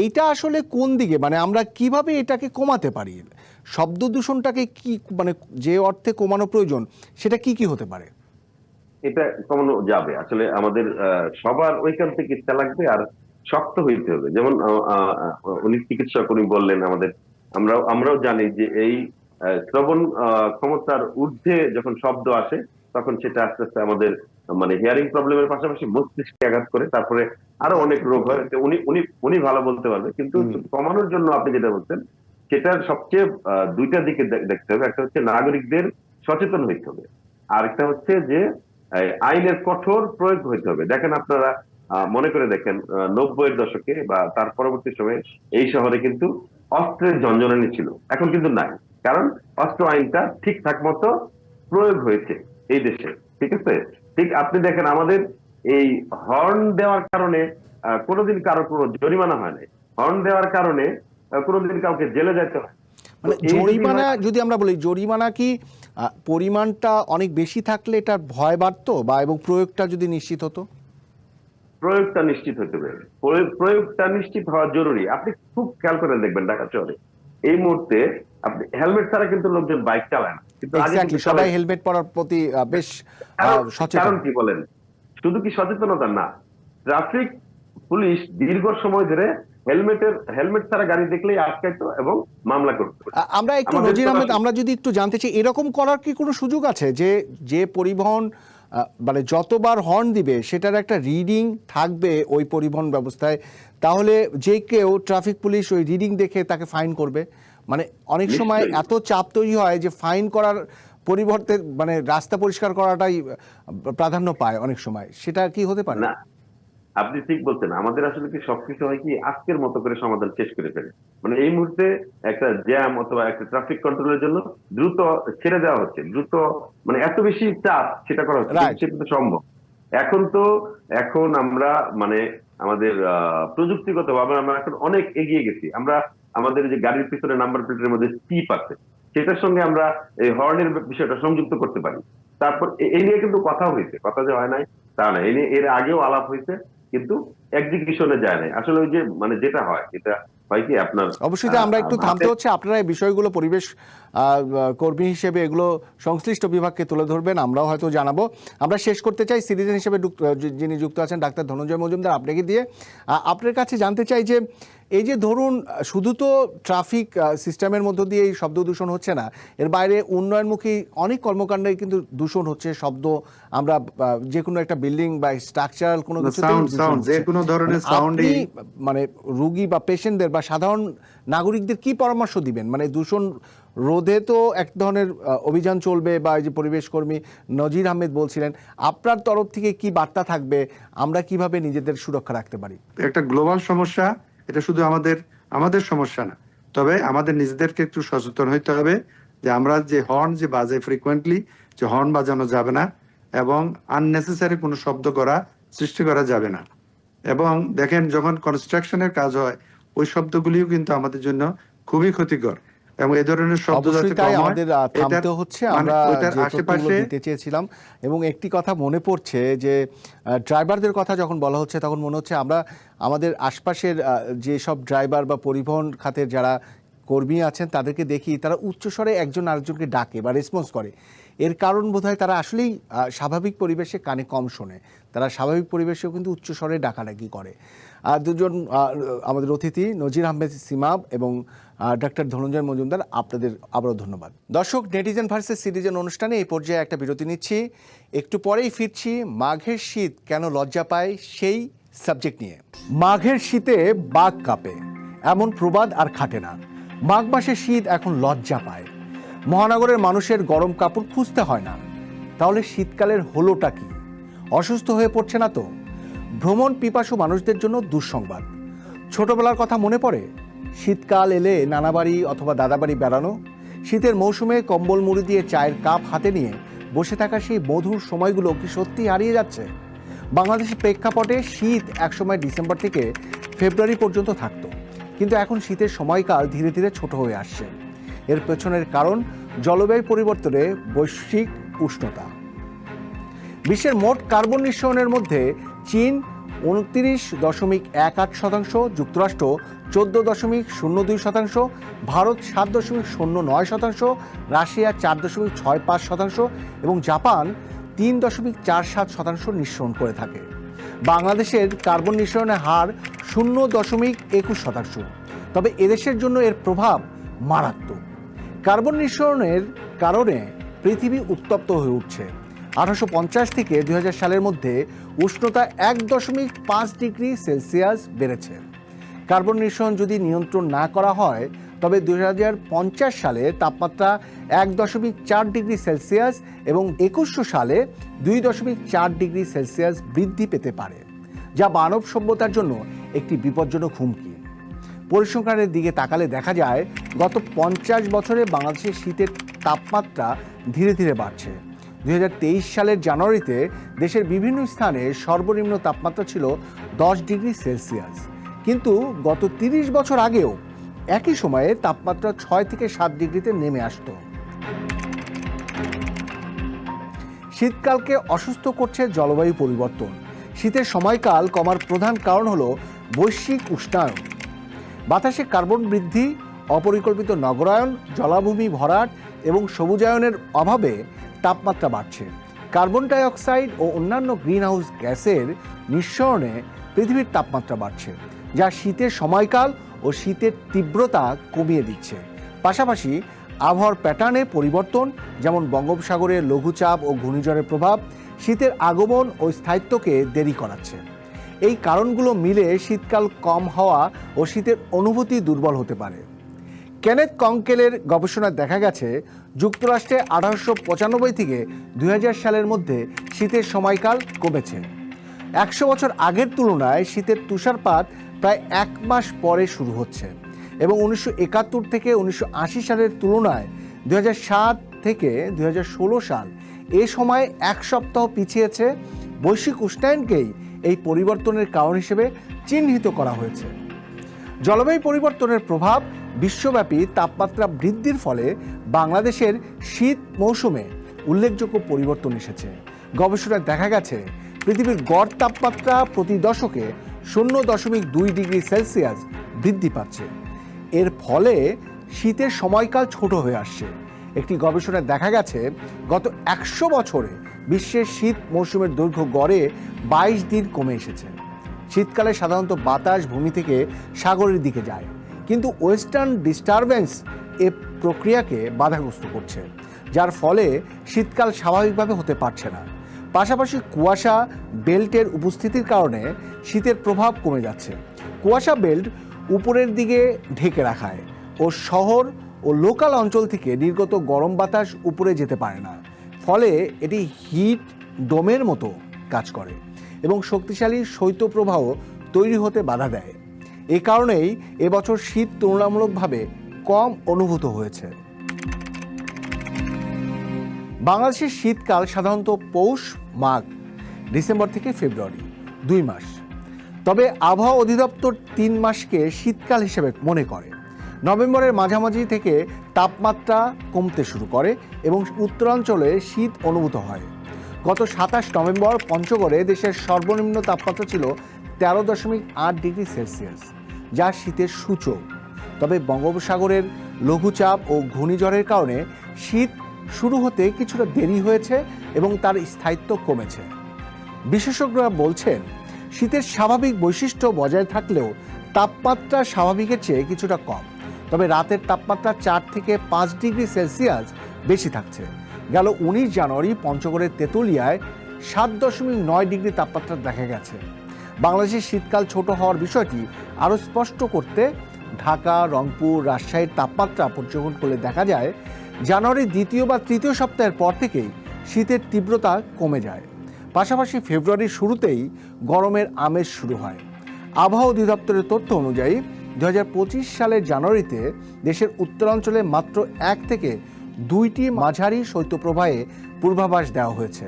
এইটা আসলে কোন দিকে, মানে আমরা কিভাবে এটাকে কমাতে পারি? শব্দ দূষণটাকে কি, মানে যে অর্থে কমানো প্রয়োজন সেটা কি কি হতে পারে? এটা কমানো যাবে আসলে, আমাদের সবার ওইখান থেকে ইচ্ছা লাগবে আর শক্ত হইতে হবে। যেমন উনি চিকিৎসক, উনি বললেন আমাদের, আমরাও জানি যে এই শ্রবণ ক্ষমতার ঊর্ধ্বে যখন শব্দ আসে, তখন সেটা আস্তে আস্তে আমাদের মানে হিয়ারিং প্রবলেমের পাশাপাশি মস্তিষ্কে আঘাত করে, তারপরে আরো অনেক রোগ হয়। উনি উনি উনি ভালো বলতে পারবে। কিন্তু কমানোর জন্য আপনি যেটা বলছেন, সেটার সবচেয়ে দুইটা দিকে দেখতে হবে। একটা হচ্ছে নাগরিকদের সচেতন হইতে হবে, আর একটা হচ্ছে যে আইনের কঠোর প্রয়োগ হইতে হবে। দেখেন আপনারা মনে করে দেখেন, 90-এর দশকে বা তার পরবর্তী সময়ে এই শহরে কিন্তু অস্ত্রের ঝনঝনানি ছিল, এখন কিন্তু নাই। কারণ অস্ত্র আইনটা ঠিকঠাক মতো প্রয়োগ হয়েছে এই দেশে, ঠিক আছে? ঠিক আপনি দেখেন আমাদের এই হর্ন দেওয়ার কারণে কোনোদিন কারো কোনো জরিমানা হয় নাই। হর্ন দেওয়ার কারণে কোনোদিন কাউকে জেলে যেতে হয়। মানে জরিমানা, যদি আমরা বলি জরিমানা কি পরিমাণটা অনেক বেশি থাকলে এটার ভয় বাড়তো, বা এবং প্রয়োগটা যদি নিশ্চিত হতো? প্রয়োগটা নিশ্চিত হতে হবে, প্রয়োগটা নিশ্চিত হওয়া জরুরি। আপনি খুব খেয়াল করে দেখবেন ঢাকা শহরে এই মুহূর্তে আপনি হেলমেট ছাড়া কিন্তু লোকজন বাইক চালায় না, কিন্তু আগে এক্স্যাক্টলি, কিন্তু সবাই চালায়। হেলমেট পরার প্রতি বেশ সচেতন। কারণ কি বলেন? শুধু কি সচেতনতা না, ট্রাফিক পুলিশ দীর্ঘ সময় ধরে হেলমেট ছাড়া গাড়ি দেখলেই আটকাইতো এবং মামলা করতো। আমরা একটু নজির আহমেদ, আমরা যদি একটু জানতে চাই, এরকম করার কি কোনো সুযোগ আছে যে যে পরিবহন মানে যতবার হর্ন দিবে সেটার একটা রিডিং থাকবে ওই পরিবহন ব্যবস্থায়, তাহলে যে কেউ ট্রাফিক পুলিশ ওই রিডিং দেখে তাকে ফাইন করবে? মানে অনেক সময় এত চাপ তৈরি হয় যে ফাইন করার পরিবর্তে মানে রাস্তা পরিষ্কার করাটাই প্রাধান্য পায় অনেক সময়, সেটা কি হতে পারে? না, আপনি ঠিক বলছেন। আমাদের আসলে কি সবকিছু হয় কি আজকের মতো করে সমাধান শেষ করে ফেলে, মানে এই মুহূর্তে একটা জ্যাম অথবা একটা ট্রাফিক কন্ট্রোলের জন্য দ্রুত ছেড়ে দেওয়া হচ্ছে, দ্রুত মানে এত বেশি চাপ সেটা করা হচ্ছে, সেটা তো সম্ভব। এখন আমরা মানে আমাদের প্রযুক্তিগত ভাবে আমরা এখন অনেক এগিয়ে গেছি। আমরা আমাদের যে গাড়ির পিছনে নাম্বার প্লেটের মধ্যে চিপ আছে, সেটার সঙ্গে আমরা এই হর্নের বিষয়টা সংযুক্ত করতে পারি। তারপর এই নিয়ে কিন্তু কথা হয়েছে, কথা যে হয় নাই তা না, এই নিয়ে এর আগেও আলাপ হয়েছে, কিন্তু এক্সিকিউশনে যায় নাই। আসলে ওই যে মানে যেটা হয়, এটা হয় কি আপনার অবশ্যই আমরা একটু থামতে হচ্ছে, আপনারা এই বিষয়গুলো পরিবেশ কর্মী হিসেবে এগুলো সংশ্লিষ্ট বিভাগকে তুলে ধরবেন, আমরাও হয়তো জানাবো। আমরা শেষ করতে চাই সিটিজেন হিসেবে যিনি যুক্ত আছেন ডাক্তার ধনঞ্জয় মজুমদার, আপনাকে দিয়ে আপনার কাছে জানতে চাই যে এই যে ধরুন শুধু তো ট্রাফিক সিস্টেমের মধ্য দিয়ে এই শব্দ দূষণ হচ্ছে না, এর বাইরে উন্নয়নমুখী অনেক কর্মকাণ্ডে কিন্তু দূষণ হচ্ছে। শব্দ, আমরা যে কোনো একটা বিল্ডিং বা স্ট্রাকচারাল কোনো কিছু যে কোনো ধরনের সাউন্ডই, মানে রোগী বা পেশেন্টদের বা সাধারণ নাগরিকদের কি পরামর্শ দিবেন? মানে দূষণ রোধে তো এক ধরনের অভিযান চলবে, বা এই যে পরিবেশ কর্মী নজির আহমেদ বলছিলেন, আপনার তরফ থেকে কি বার্তা থাকবে, আমরা কিভাবে নিজেদের সুরক্ষা রাখতে পারি? একটা গ্লোবাল সমস্যা, এটা শুধু আমাদের সমস্যা না, তবে আমাদের নিজেদেরকে একটু সচেতন হইতে হবে যে আমরা যে হর্ন যে বাজে ফ্রিকোয়েন্টলি, যে হর্ন বাজানো যাবে না, এবং আননেসেসারি কোনো শব্দ সৃষ্টি করা যাবে না। এবং দেখেন যখন কনস্ট্রাকশনের কাজ হয় ওই শব্দগুলিও কিন্তু আমাদের জন্য খুবই ক্ষতিকর, এবং এই ধরনের শব্দ অবশ্যই যাতে তাই কম হয় আমাদের থামতে হচ্ছে, আমরা ওইটার যে তথ্যগুলো আশেপাশে দিতে চেয়েছিলাম। এবং একটি কথা মনে পড়ছে যে ড্রাইভারদের কথা যখন বলা হচ্ছে তখন মনে হচ্ছে আমরা আমাদের আশপাশের যে সব ড্রাইভার বা পরিবহন খাতের যারা কর্মী আছেন তাদেরকে দেখি তারা উচ্চস্বরে একজন আরেকজনকে ডাকে বা রেসপন্স করে। এর কারণ বোধহয় তারা আসলেই স্বাভাবিক পরিবেশে কানে কম শোনে, তারা স্বাভাবিক পরিবেশেও কিন্তু উচ্চস্বরে ডাকাডাকি করে। আর দুজন আমাদের অতিথি নজির আহমেদ সিমাব এবং ডাক্তার ধনঞ্জয় মজুমদার, আপনাদের আবারও ধন্যবাদ। দর্শক, নেটিজেন ভার্সেস সিটিজেন অনুষ্ঠানে এই পর্যায়ে একটা বিরতি নিচ্ছি, একটু পরেই ফিরছি মাঘের শীত কেন লজ্জা পায় সেই সাবজেক্ট নিয়ে। মাঘের শীতে বাঘ কাঁপে, এমন প্রবাদ আর খাটে না। মাঘ মাসে শীত এখন লজ্জা পায়, মহানগরের মানুষের গরম কাপড় খুঁজতে হয় না। তাহলে শীতকালের হলোটা কি? অসুস্থ হয়ে পড়ছে না তো? ভ্রমণ পিপাসু মানুষদের জন্য দুঃসংবাদ। ছোটবেলার কথা মনে পড়ে? শীতকাল এলে নানা বাড়ি অথবা দাদা বাড়ি বেড়ানো, শীতের মৌসুমে কম্বল মুড়ি দিয়ে চায়ের কাপ হাতে নিয়ে বসে থাকা সেই মধুর সময়গুলো কি সত্যি হারিয়ে যাচ্ছে? বাংলাদেশের প্রেক্ষাপটে শীত একসময় ডিসেম্বর থেকে ফেব্রুয়ারি পর্যন্ত থাকতো, কিন্তু এখন শীতের সময়কাল ধীরে ধীরে ছোট হয়ে আসছে। এর পেছনের কারণ জলবায়ু পরিবর্তনে বৈশ্বিক উষ্ণতা। বিশ্বের মোট কার্বন নিঃসরণের মধ্যে চীন 29.18%, যুক্তরাষ্ট্র 14.02%, ভারত 7.09%, রাশিয়া 4.65% এবং জাপান 3.47% নিঃসরণ করে থাকে। বাংলাদেশের কার্বন নিঃসরণের হার 0.21%। তবে এদেশের জন্য এর প্রভাব মারাত্মক। কার্বন নিঃসরণের কারণে পৃথিবী উত্তপ্ত হয়ে উঠছে। 1850 থেকে 2000 সালের মধ্যে উষ্ণতা 1.5 ডিগ্রি সেলসিয়াস বেড়েছে। কার্বন নিঃসরণ যদি নিয়ন্ত্রণ না করা হয় তবে 2050 সালে তাপমাত্রা 1.4 ডিগ্রি সেলসিয়াস এবং 2100 সালে 2.4 ডিগ্রি সেলসিয়াস বৃদ্ধি পেতে পারে, যা মানব সভ্যতার জন্য একটি বিপজ্জনক হুমকি। পরিসংখ্যানের দিকে তাকালে দেখা যায় গত 50 বছরে বাংলাদেশের শীতের তাপমাত্রা ধীরে ধীরে বাড়ছে। 2023 সালের জানুয়ারিতে দেশের বিভিন্ন স্থানে সর্বনিম্ন তাপমাত্রা ছিল 10 ডিগ্রি সেলসিয়াস, কিন্তু গত 30 বছর আগেও একই সময়ে তাপমাত্রা 6 থেকে 7 ডিগ্রিতে নেমে আসতো। শীতকালকে অসুস্থ করছে জলবায়ু পরিবর্তন। শীতের সময়কাল কমার প্রধান কারণ হলো বৈশ্বিক উষ্ণায়ন। বাতাসে কার্বন বৃদ্ধি, অপরিকল্পিত নগরায়ন, জলাভূমি ভরাট এবং সবুজায়নের অভাবে তাপমাত্রা বাড়ছে। কার্বন ডাই অক্সাইড ও অন্যান্য গ্রিনহাউস গ্যাসের নিঃসরণে পৃথিবীর তাপমাত্রা বাড়ছে, যা শীতের সময়কাল ও শীতের তীব্রতা কমিয়ে দিচ্ছে। পাশাপাশি আবহাওয়ার প্যাটার্নে পরিবর্তন, যেমন বঙ্গোপসাগরে লঘুচাপ ও ঘূর্ণিঝড়ের প্রভাব, শীতের আগমন ও স্থায়িত্বকে দেরি করাচ্ছে। এই কারণগুলো মিলে শীতকাল কম হওয়া ও শীতের অনুভূতি দুর্বল হতে পারে। কেনেথ কঙ্কেলের গবেষণায় দেখা গেছে যুক্তরাষ্ট্রে 1895 থেকে 2000 সালের মধ্যে শীতের সময়কাল কমেছে। 100 বছর আগের তুলনায় শীতের তুষারপাত প্রায় 1 মাস পরে শুরু হচ্ছে এবং 1971 থেকে 1980 সালের তুলনায় 2007 থেকে 2016 সাল এ সময় 1 সপ্তাহ পিছিয়েছে। বৈশ্বিক উষ্ণায়নকেই এই পরিবর্তনের কারণ হিসেবে চিহ্নিত করা হয়েছে। জলবায়ু পরিবর্তনের প্রভাব বিশ্বব্যাপী তাপমাত্রা বৃদ্ধির ফলে বাংলাদেশের শীত মৌসুমে উল্লেখযোগ্য পরিবর্তন এসেছে। গবেষণায় দেখা গেছে পৃথিবীর গড় তাপমাত্রা প্রতি দশকে 0.2 ডিগ্রি সেলসিয়াস বৃদ্ধি পাচ্ছে। এর ফলে শীতের সময়কাল ছোট হয়ে আসছে। একটি গবেষণায় দেখা গেছে গত 100 বছরে বিশ্বের শীত মৌসুমের দৈর্ঘ্য গড়ে 22 দিন কমে এসেছে। শীতকালে সাধারণত বাতাস ভূমি থেকে সাগরের দিকে যায়, কিন্তু ওয়েস্টার্ন ডিস্টারবেন্স এ প্রক্রিয়াকে বাধাগ্রস্ত করছে, যার ফলে শীতকাল স্বাভাবিকভাবে হতে পারছে না। পাশাপাশি কুয়াশা বেল্টের উপস্থিতির কারণে শীতের প্রভাব কমে যাচ্ছে। কুয়াশা বেল্ট উপরের দিকে ঢেকে রাখায় ও শহর ও লোকাল অঞ্চল থেকে নির্গত গরম বাতাস উপরে যেতে পারে না, ফলে এটি হিট ডোমের মতো কাজ করে এবং শক্তিশালী শৈত্যপ্রবাহ তৈরি হতে বাধা দেয়। এ কারণেই এবছর শীত তুলনামূলকভাবে কম অনুভূত হয়েছে। বাংলাদেশের শীতকাল সাধারণত পৌষ, মাঘ, ডিসেম্বর থেকে ফেব্রুয়ারি 2 মাস। তবে আবহাওয়া অধিদপ্তর 3 মাসকে শীতকাল হিসেবে মনে করে। নভেম্বরের মাঝামাঝি থেকে তাপমাত্রা কমতে শুরু করে এবং উত্তরাঞ্চলে শীত অনুভূত হয়। গত 27 নভেম্বর পঞ্চগড়ে দেশের সর্বনিম্ন তাপমাত্রা ছিল 13.8 ডিগ্রি সেলসিয়াস, যা শীতের সূচক। তবে বঙ্গোপসাগরের লঘুচাপ ও ঘূর্ণিঝড়ের কারণে শীত শুরু হতে কিছুটা দেরি হয়েছে এবং তার স্থায়িত্ব কমেছে। বিশেষজ্ঞরা বলছেন, শীতের স্বাভাবিক বৈশিষ্ট্য বজায় থাকলেও তাপমাত্রা স্বাভাবিকের চেয়ে কিছুটা কম। তবে রাতের তাপমাত্রা 4 থেকে 5 ডিগ্রি সেলসিয়াস বেশি থাকছে। গেল 19 জানুয়ারি পঞ্চগড়ের তেঁতুলিয়ায় 7.9 ডিগ্রি তাপমাত্রা দেখা গেছে। বাংলাদেশের শীতকাল ছোট হওয়ার বিষয়টি আরও স্পষ্ট করতে ঢাকা, রংপুর, রাজশাহীর তাপমাত্রা পর্যবেক্ষণ করলে দেখা যায় জানুয়ারির দ্বিতীয় বা তৃতীয় সপ্তাহের পর থেকেই শীতের তীব্রতা কমে যায়। পাশাপাশি ফেব্রুয়ারির শুরুতেই গরমের আমেজ শুরু হয়। আবহাওয়া অধিদপ্তরের তথ্য অনুযায়ী 2025 সালের জানুয়ারিতে দেশের উত্তরাঞ্চলে মাত্র 1 থেকে 2টি মাঝারি শৈত্যপ্রবাহে পূর্বাভাস দেওয়া হয়েছে।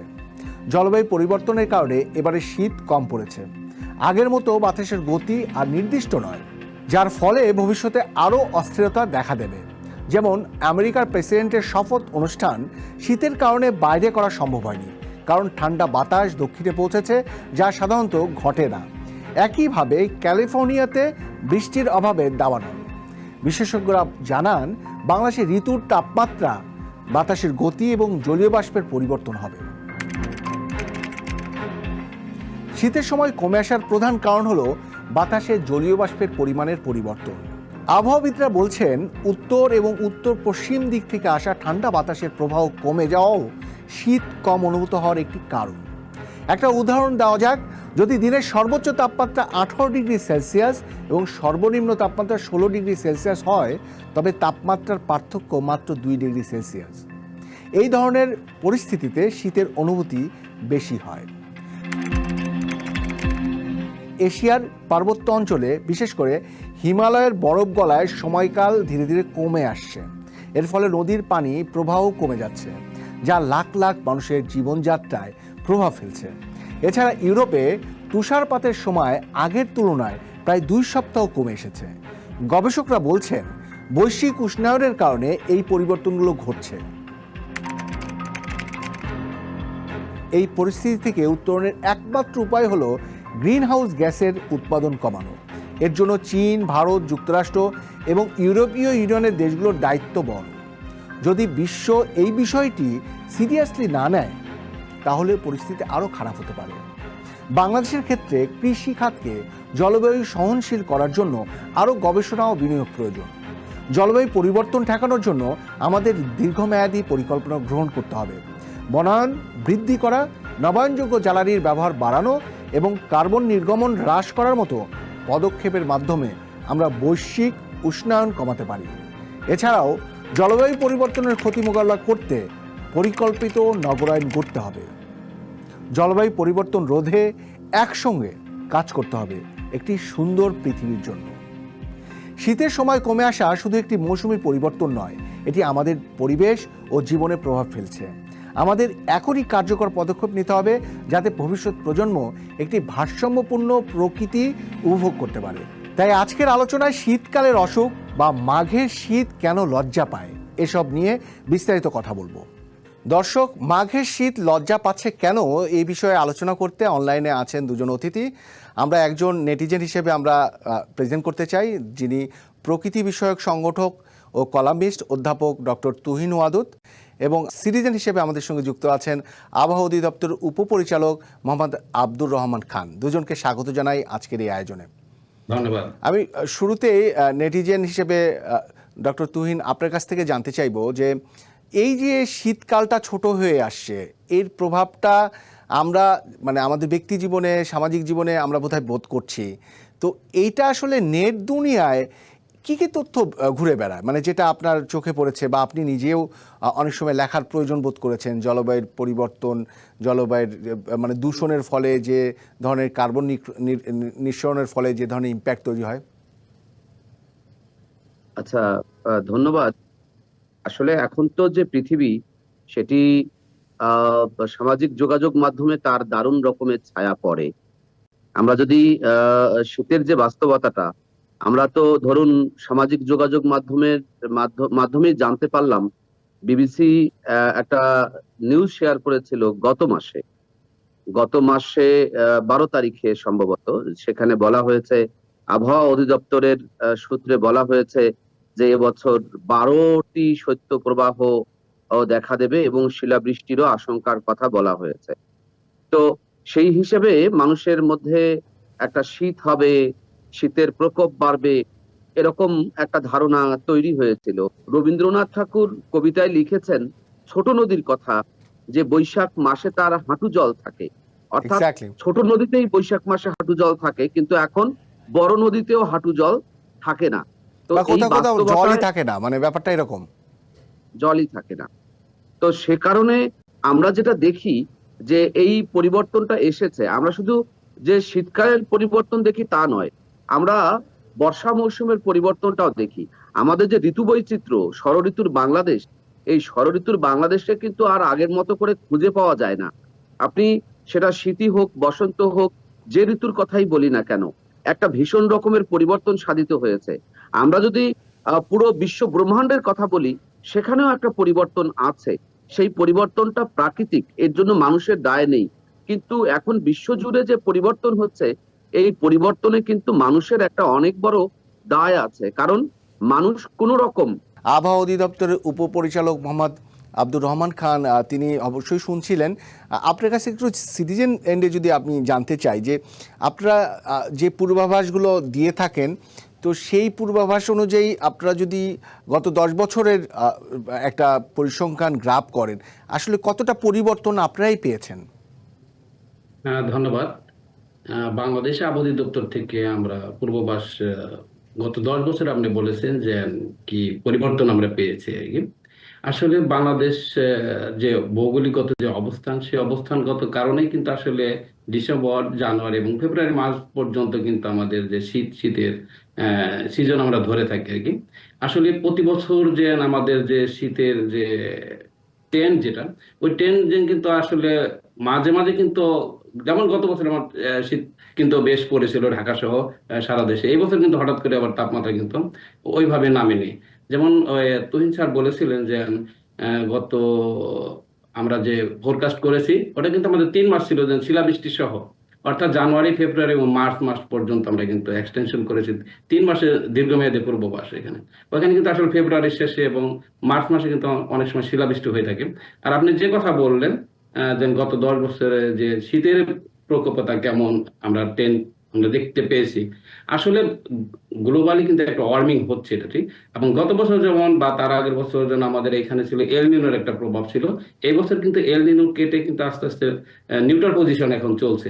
জলবায়ু পরিবর্তনের কারণে এবারে শীত কম পড়েছে। আগের মতো বাতাসের গতি আর নির্দিষ্ট নয়, যার ফলে ভবিষ্যতে আরও অস্থিরতা দেখা দেবে। যেমন আমেরিকার প্রেসিডেন্টের শপথ অনুষ্ঠান শীতের কারণে বাইরে করা সম্ভব হয়নি, কারণ ঠান্ডা বাতাস দক্ষিণে পৌঁছেছে, যা সাধারণত ঘটে না। একইভাবে ক্যালিফোর্নিয়াতে বৃষ্টির অভাবে দাওয়া নয়। বিশেষজ্ঞরা জানান, বাংলাদেশের ঋতুর তাপমাত্রা, বাতাসের গতি এবং জলীয় বাষ্পের পরিবর্তন হবে। শীতের সময় কমে আসার প্রধান কারণ হলো বাতাসে জলীয় বাষ্পের পরিমাণের পরিবর্তন। আবহাওয়াবিদরা বলছেন, উত্তর এবং উত্তর পশ্চিম দিক থেকে আসা ঠান্ডা বাতাসের প্রবাহ কমে যাওয়াও শীত কম অনুভূত হওয়ার একটি কারণ। একটা উদাহরণ দেওয়া যাক, যদি দিনের সর্বোচ্চ তাপমাত্রা 18 ডিগ্রি সেলসিয়াস এবং সর্বনিম্ন তাপমাত্রা 16 ডিগ্রি সেলসিয়াস হয়, তবে তাপমাত্রার পার্থক্য মাত্র 2 ডিগ্রি সেলসিয়াস। এই ধরনের পরিস্থিতিতে শীতের অনুভূতি বেশি হয়। এশিয়ার পার্বত্য অঞ্চলে, বিশেষ করে হিমালয়ের বরফ গলায় সময়কাল ধীরে ধীরে কমে আসছে। এর ফলে নদীর পানি প্রবাহ কমে যাচ্ছে, যা লাখ লাখ মানুষের জীবনযাত্রায় প্রভাব ফেলছে। এছাড়া ইউরোপে তুষারপাতের সময় আগের তুলনায় প্রায় 2 সপ্তাহ কমে এসেছে। গবেষকরা বলছেন, বৈশ্বিক উষ্ণায়নের কারণে এই পরিবর্তনগুলো ঘটছে। এই পরিস্থিতি থেকে উত্তরণের একমাত্র উপায় হলো গ্রিনহাউস গ্যাসের উৎপাদন কমানো। এর জন্য চীন, ভারত, যুক্তরাষ্ট্র এবং ইউরোপীয় ইউনিয়নের দেশগুলোর দায়িত্ব বড়। যদি বিশ্ব এই বিষয়টি সিরিয়াসলি না নেয়, তাহলে পরিস্থিতি আরও খারাপ হতে পারে। বাংলাদেশের ক্ষেত্রে কৃষি খাতকে জলবায়ু সহনশীল করার জন্য আরও গবেষণা ও বিনিয়োগ প্রয়োজন। জলবায়ু পরিবর্তন ঠেকানোর জন্য আমাদের দীর্ঘমেয়াদী পরিকল্পনা গ্রহণ করতে হবে। বনায়ন বৃদ্ধি করা, নবায়নযোগ্য জ্বালানির ব্যবহার বাড়ানো এবং কার্বন নির্গমন হ্রাস করার মতো পদক্ষেপের মাধ্যমে আমরা বৈশ্বিক উষ্ণায়ন কমাতে পারি। এছাড়াও জলবায়ু পরিবর্তনের ক্ষতি মোকাবিলা করতে পরিকল্পিত নগরায়ন করতে হবে। জলবায়ু পরিবর্তন রোধে একসঙ্গে কাজ করতে হবে একটি সুন্দর পৃথিবীর জন্য। শীতের সময় কমে আসা শুধু একটি মৌসুমি পরিবর্তন নয়, এটি আমাদের পরিবেশ ও জীবনে প্রভাব ফেলছে। আমাদের এখনই কার্যকর পদক্ষেপ নিতে হবে, যাতে ভবিষ্যৎ প্রজন্ম একটি ভারসাম্যপূর্ণ প্রকৃতি উপভোগ করতে পারে। তাই আজকের আলোচনায় শীতকালের অসুখ বা মাঘের শীত কেন লজ্জা পায়, এসব নিয়ে বিস্তারিত কথা বলবো। দর্শক, মাঘের শীত লজ্জা পাচ্ছে কেন, এই বিষয়ে আলোচনা করতে অনলাইনে আছেন দুজন অতিথি। আমরা একজন নেটিজেন হিসেবে আমরা প্রেজেন্ট করতে চাই, যিনি প্রকৃতি বিষয়ক সংগঠক ও কলামিস্ট অধ্যাপক ডক্টর তুহিন ওয়াদুদ, এবং সিটিজেন হিসেবে আমাদের সঙ্গে যুক্ত আছেন আবহাওয়া অধিদপ্তরের উপপরিচালক মোহাম্মদ আব্দুর রহমান খান। দুজনকে স্বাগত জানাই আজকের এই আয়োজনে। ধন্যবাদ। আমি শুরুতেই নেটিজেন হিসেবে ডক্টর তুহিন, আপনার কাছ থেকে জানতে চাইব যে এই যে শীতকালটা ছোট হয়ে আসছে, এর প্রভাবটা আমরা আমাদের ব্যক্তি জীবনে, সামাজিক জীবনে আমরা বোধহয় বোধ করছি। তো এইটা আসলে নেট দুনিয়ায় কি কি তথ্য ঘুরে বেড়ায়, যেটা আপনার চোখে পড়েছে বা আপনি নিজেও অনেক সময় লেখার প্রয়োজন বোধ করেছেন? জলবায়ুর পরিবর্তন, জলবায়ুর দূষণের ফলে যে ধরনের কার্বন নিঃসরণের ফলে যে ধরনের ইম্প্যাক্ট তৈরি হয়। আচ্ছা, ধন্যবাদ। আসলে এখন তো যে পৃথিবী, সেটি সামাজিক যোগাযোগ মাধ্যমে তার দারুণ রকমের ছায়া পড়ে। আমরা যদি শীতের যে বাস্তবতাটা, আমরা তো ধরুন সামাজিক যোগাযোগ মাধ্যমে জানতে পারলাম। বিবিসি একটা নিউজ শেয়ার করেছিল গত মাসে 12 তারিখে সম্ভবত। সেখানে বলা হয়েছে, আবহাওয়া অধিদপ্তরের সূত্রে বলা হয়েছে যে এবছর 12টি শৈত্যপ্রবাহ দেখা দেবে এবং শিলাবৃষ্টিরও আশঙ্কার কথা বলা হয়েছে। তো সেই হিসেবে মানুষের মধ্যে একটা শীত হবে, শীতের প্রকোপ বাড়বে, এরকম একটা ধারণা তৈরি হয়েছিল। রবীন্দ্রনাথ ঠাকুর কবিতায় লিখেছেন ছোট নদীর কথা, যে বৈশাখ মাসে তার হাঁটু জল থাকে। অর্থাৎ এক্স্যাক্টলি। ছোট নদীতেই বৈশাখ মাসে হাঁটু জল থাকে, কিন্তু এখন বড় নদীতেও হাঁটু জল থাকে না। তো বা এই কোথাও কোথাও জলই বাস্তবতায় থাকে না, মানে ব্যাপারটা এরকম। জলই থাকে না। তো সে কারণে আমরা যেটা দেখি যে এই পরিবর্তনটা এসেছে, আমরা শুধু যে শীতকালের পরিবর্তন দেখি তা নয়, আমরা বর্ষা মৌসুমের পরিবর্তনটাও দেখি। আমাদের যে ঋতু বৈচিত্র্য, ষড়ঋতুর বাংলাদেশ, এই ষড়ঋতুর বাংলাদেশে কিন্তু আর আগের মতো করে খুঁজে পাওয়া যায় না। আপনি সেটা শীতই হোক, বসন্ত হোক, যে ঋতুর কথাই বলি না কেন, একটা ভীষণ রকমের পরিবর্তন সাধিত হয়েছে। আমরা যদি পুরো বিশ্ব ব্রহ্মাণ্ডের কথা বলি, সেখানেও একটা পরিবর্তন আছে। সেই পরিবর্তনটা প্রাকৃতিক, এর জন্য মানুষের দায় নেই। কিন্তু এখন বিশ্বজুড়ে যে পরিবর্তন হচ্ছে, এই পরিবর্তনে কিন্তু মানুষের একটা অনেক বড় দায় আছে। কারণ মানুষ কোন রকম আবহাওয়া অধিদপ্তরের উপপরিচালক মোহাম্মদ আব্দুর রহমান খান, তিনি অবশ্যই শুনছিলেন। আপনার কাছে একটু সিটিজেন এন্ডে যদি আপনি জানতে চাই যে আপনারা যে পূর্বাভাসগুলো দিয়ে থাকেন, তো সেই পূর্বাভাস অনুযায়ী আপনারা যদি গত 10 বছরের একটা পরিসংখ্যান গ্রাফ করেন, আসলে কতটা পরিবর্তন আপনারাই পেয়েছেন? ধন্যবাদ। বাংলাদেশ আবহাওয়া অধিদপ্তর থেকে আমরা পূর্বাভাস গত 10 বছর আপনি বলেছেন যে কি পরিবর্তন আমরা পেয়েছি আর কি। আসলে বাংলাদেশ যে ভৌগোলিকগত যে অবস্থান, সেই অবস্থানগত কারণেই কিন্তু আসলে ডিসেম্বর, জানুয়ারি এবং ফেব্রুয়ারি মাস পর্যন্ত কিন্তু আমাদের যে শীতের সিজন আমরা ধরে থাকি আর কি। আসলে প্রতি বছর যে আমাদের যে শীতের যে ট্রেন্ড যেটা, ওই ট্রেন্ড কিন্তু আসলে মাঝে মাঝে কিন্তু, যেমন গত বছর আমার শীত কিন্তু বেশ পড়েছিল ঢাকা সহ সারা দেশে। এই বছর কিন্তু হঠাৎ করে আবার তাপমাত্রা কিন্তু ওইভাবে নামেনি। যেমন তুহিন স্যার বলেছিলেন যে গত আমরা যে ফোরকাস্ট করেছি, ওটা কিন্তু আমাদের 3 মাস ছিল যে শিলাবৃষ্টি সহ, অর্থাৎ জানুয়ারি, ফেব্রুয়ারি এবং মার্চ মাস পর্যন্ত আমরা কিন্তু এক্সটেনশন করেছি 3 মাসের দীর্ঘমেয়াদী পূর্বাভাস এখানে। ওখানে কিন্তু আসলে ফেব্রুয়ারির শেষে এবং মার্চ মাসে কিন্তু অনেক সময় শিলাবৃষ্টি হয়ে থাকে। আর আপনি যে কথা বললেন যে গত 10 বছরে যে শীতের প্রকোপতা কেমন আমরা দেখতে পেয়েছি, আসলে গ্লোবালি কিন্তু একটা ওয়ার্মিং হচ্ছে, এটা ঠিক। এবং গত বছর যেমন বা তার আগের বছর যেমন আমাদের এখানে ছিল এল নিনোর একটা প্রভাব ছিল, এই বছর কিন্তু এল নিনো কেটে কিন্তু আস্তে আস্তে নিউট্রাল পজিশন এখন চলছে,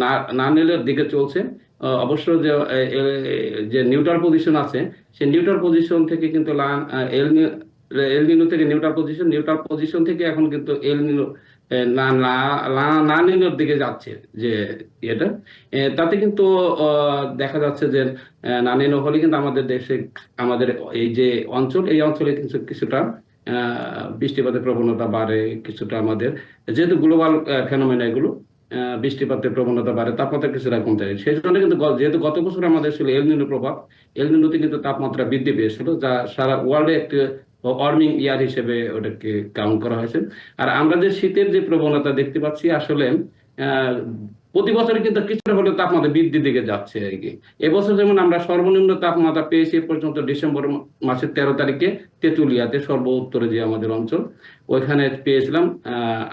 না না নিলের দিকে চলছে। অবশ্য যে যে নিউট্রাল পজিশন আছে, সেই নিউট্রাল পজিশন থেকে কিন্তু এল নিনো থেকে নিউট্রাল পজিশন থেকে এখন কিন্তু এল নিনো না না না নিনোর দিকে যাচ্ছে যে এটা। তাতে কিন্তু দেখা যাচ্ছে যে না নিনো হলে কিন্তু আমাদের দেশে, আমাদের এই যে এই অঞ্চলে কিছুটা বৃষ্টিপাতের প্রবণতা বাড়ে কিছুটা। আমাদের যেহেতু গ্লোবাল ফেনোমেনা এগুলো, বৃষ্টিপাতের প্রবণতা বাড়ে, তাপমাত্রা কিছুটা কমতে থাকে। সেই জন্য কিন্তু যেহেতু গত বছর আমাদের ছিল এল নিনো প্রভাব, এল নিনোতে কিন্তু তাপমাত্রা বৃদ্ধি পেয়েছিল, যা সারা ওয়ার্ল্ডে একটি ওয়ার্মিং ইয়ার হিসেবে ওটাকে কাউন্ট করা হয়েছে। আর আমরা যে শীতের যে প্রবণতা দেখতে পাচ্ছি, আসলে আহ প্রতি বছর কিন্তু কিছুটা হলেও তাপমাত্রা বৃদ্ধির দিকে যাচ্ছে আর কি। এবছর যেমন আমরা সর্বনিম্ন তাপমাত্রা পেয়েছি এ পর্যন্ত ডিসেম্বর মাসের 13 তারিখে তেঁতুলিয়াতে, সর্ব উত্তরে যে আমাদের অঞ্চল, ওইখানে পেয়েছিলাম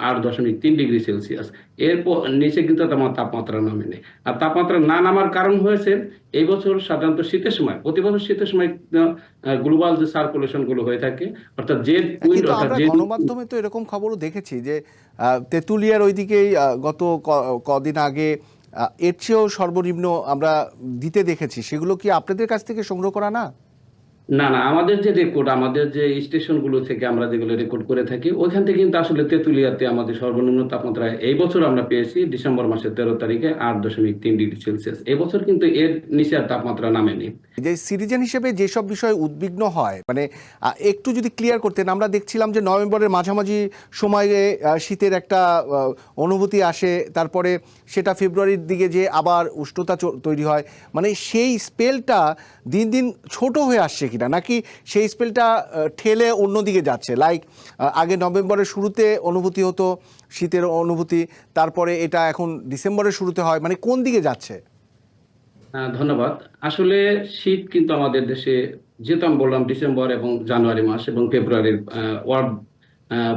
8.3 ডিগ্রি সেলসিয়াস। এরপর নিচে কিন্তু আমার তাপমাত্রা নামেনি। আর তাপমাত্রা না নামার কারণ হয়েছে এই বছর সাধারণত শীতের সময়, প্রতি বছর শীতের সময় গ্লোবাল যে সার্কুলেশন গুলো হয়ে থাকে, অর্থাৎ জেড উইন্ড, কিন্তু অর্থাৎ আমরা গণমাধ্যমে তো এরকম খবরও দেখেছি যে তেঁতুলিয়ার ওইদিকেই গত কদিন আগে এর চেয়েও সর্বনিম্ন আমরা দিতে দেখেছি। সেগুলো কি আপনাদের কাছ থেকে সংগ্রহ করা না? না না, আমাদের যে রেকর্ড, আমাদের যে স্টেশনগুলো থেকে আমরা যেগুলো রেকর্ড করে থাকি, ওইখান থেকে কিন্তু আসলে তেঁতুলিয়াতে আমাদের সর্বনিম্ন তাপমাত্রা এই বছর আমরা পেয়েছি ডিসেম্বর মাসের 13 তারিখে 8.3 ডিগ্রি সেলসিয়াস। এবছর কিন্তু এর নিচে আর তাপমাত্রা নামেনি। যে সিটিজেন হিসেবে যেসব বিষয়ে উদ্বিগ্ন হয়, মানে একটু যদি ক্লিয়ার করতেন। আমরা দেখছিলাম যে নভেম্বরের মাঝামাঝি সময়ে শীতের একটা অনুভূতি আসে, তারপরে সেটা ফেব্রুয়ারির দিকে যে আবার উষ্ণতা তৈরি হয়, মানে সেই স্পেলটা দিন দিন ছোট হয়ে আসছে কিনা, নাকি সেই স্পেলটা ঠেলে অন্যদিকে যাচ্ছে? লাইক আগে নভেম্বরের শুরুতে অনুভূতি হতো শীতের অনুভূতি, তারপরে এটা এখন ডিসেম্বরের শুরুতে হয়, মানে কোন দিকে যাচ্ছে? ধন্যবাদ। আসলে শীত কিন্তু আমাদের দেশে, যেহেতু আমি বললাম ডিসেম্বর এবং জানুয়ারি মাস এবং ফেব্রুয়ারির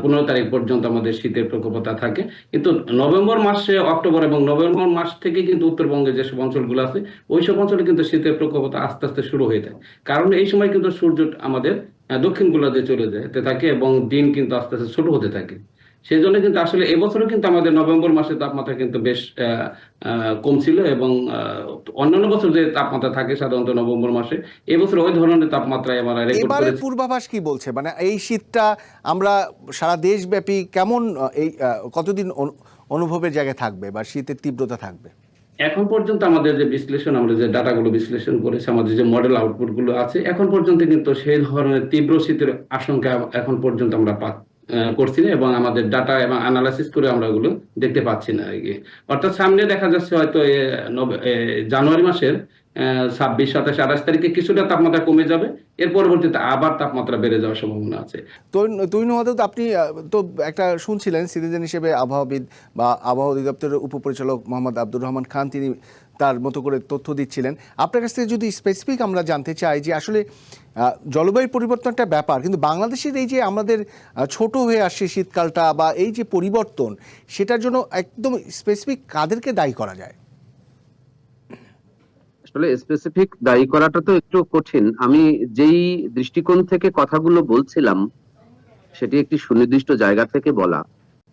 15 তারিখ পর্যন্ত আমাদের শীতের প্রকোপতা থাকে, কিন্তু নভেম্বর মাসে, অক্টোবর এবং নভেম্বর মাস থেকে কিন্তু উত্তরবঙ্গে যেসব অঞ্চলগুলো আছে ওইসব অঞ্চলে কিন্তু শীতের প্রকোপতা আস্তে আস্তে শুরু হয়ে যায়। কারণ এই সময় কিন্তু সূর্য আমাদের দক্ষিণ গোলার্ধে চলে যেতে থাকে এবং দিন কিন্তু আস্তে আস্তে ছোট হতে থাকে। সেই জন্য কিন্তু আসলে এবছরও কিন্তু আমাদের নভেম্বর মাসে তাপমাত্রা কিন্তু বেশ কম ছিল, এবং অন্যান্য বছর যে তাপমাত্রা থাকে সাধারণত নভেম্বর মাসে, এবছর ওই ধরনের তাপমাত্রায় আমরা রেকর্ড এবারের করেছি। পূর্বাভাস কি বলছে? মানে এই শীতটা আমরা সারা দেশব্যাপী কেমন, এই কতদিন অনুভবের জায়গায় থাকবে বা শীতের তীব্রতা থাকবে? এখন পর্যন্ত আমাদের যে বিশ্লেষণ, আমরা যে ডাটাগুলো বিশ্লেষণ করেছি, আমাদের যে মডেল আউটপুট গুলো আছে, এখন পর্যন্ত কিন্তু সেই ধরনের তীব্র শীতের আশঙ্কা এখন পর্যন্ত আমরা করছি না, এবং আমাদের ডাটা এবং অ্যানালাইসিস করে আমরা ওগুলো দেখতে পাচ্ছি না আর কি। অর্থাৎ সামনে দেখা যাচ্ছে হয়তো জানুয়ারি মাসের 26, 27, 28 তারিখে কিছুটা তাপমাত্রা কমে যাবে, এর পরবর্তীতে আবার তাপমাত্রা বেড়ে যাওয়ার সম্ভাবনা আছে। তৈন মাহমুদ, আপনি তো একটা শুনছিলেন সিটিজেন হিসেবে আবহাওয়াবিদ বা আবহাওয়া অধিদপ্তরের উপপরিচালক মোহাম্মদ আব্দুর রহমান খান, তিনি তার মতো করে তথ্য দিচ্ছিলেন। আপনার কাছ থেকে যদি স্পেসিফিক আমরা জানতে চাই যে আসলে জলবায়ু পরিবর্তন একটা ব্যাপার, কিন্তু বাংলাদেশের এই যে আমাদের ছোট হয়ে আসছে শীতকালটা বা এই যে পরিবর্তন, সেটার জন্য একদম স্পেসিফিক কাদেরকে দায়ী করা যায়? আসলে স্পেসিফিক দায়ী করাটা তো একটু কঠিন। আমি যেই দৃষ্টিকোণ থেকে কথাগুলো বলছিলাম সেটি একটি সুনির্দিষ্ট জায়গা থেকে বলা।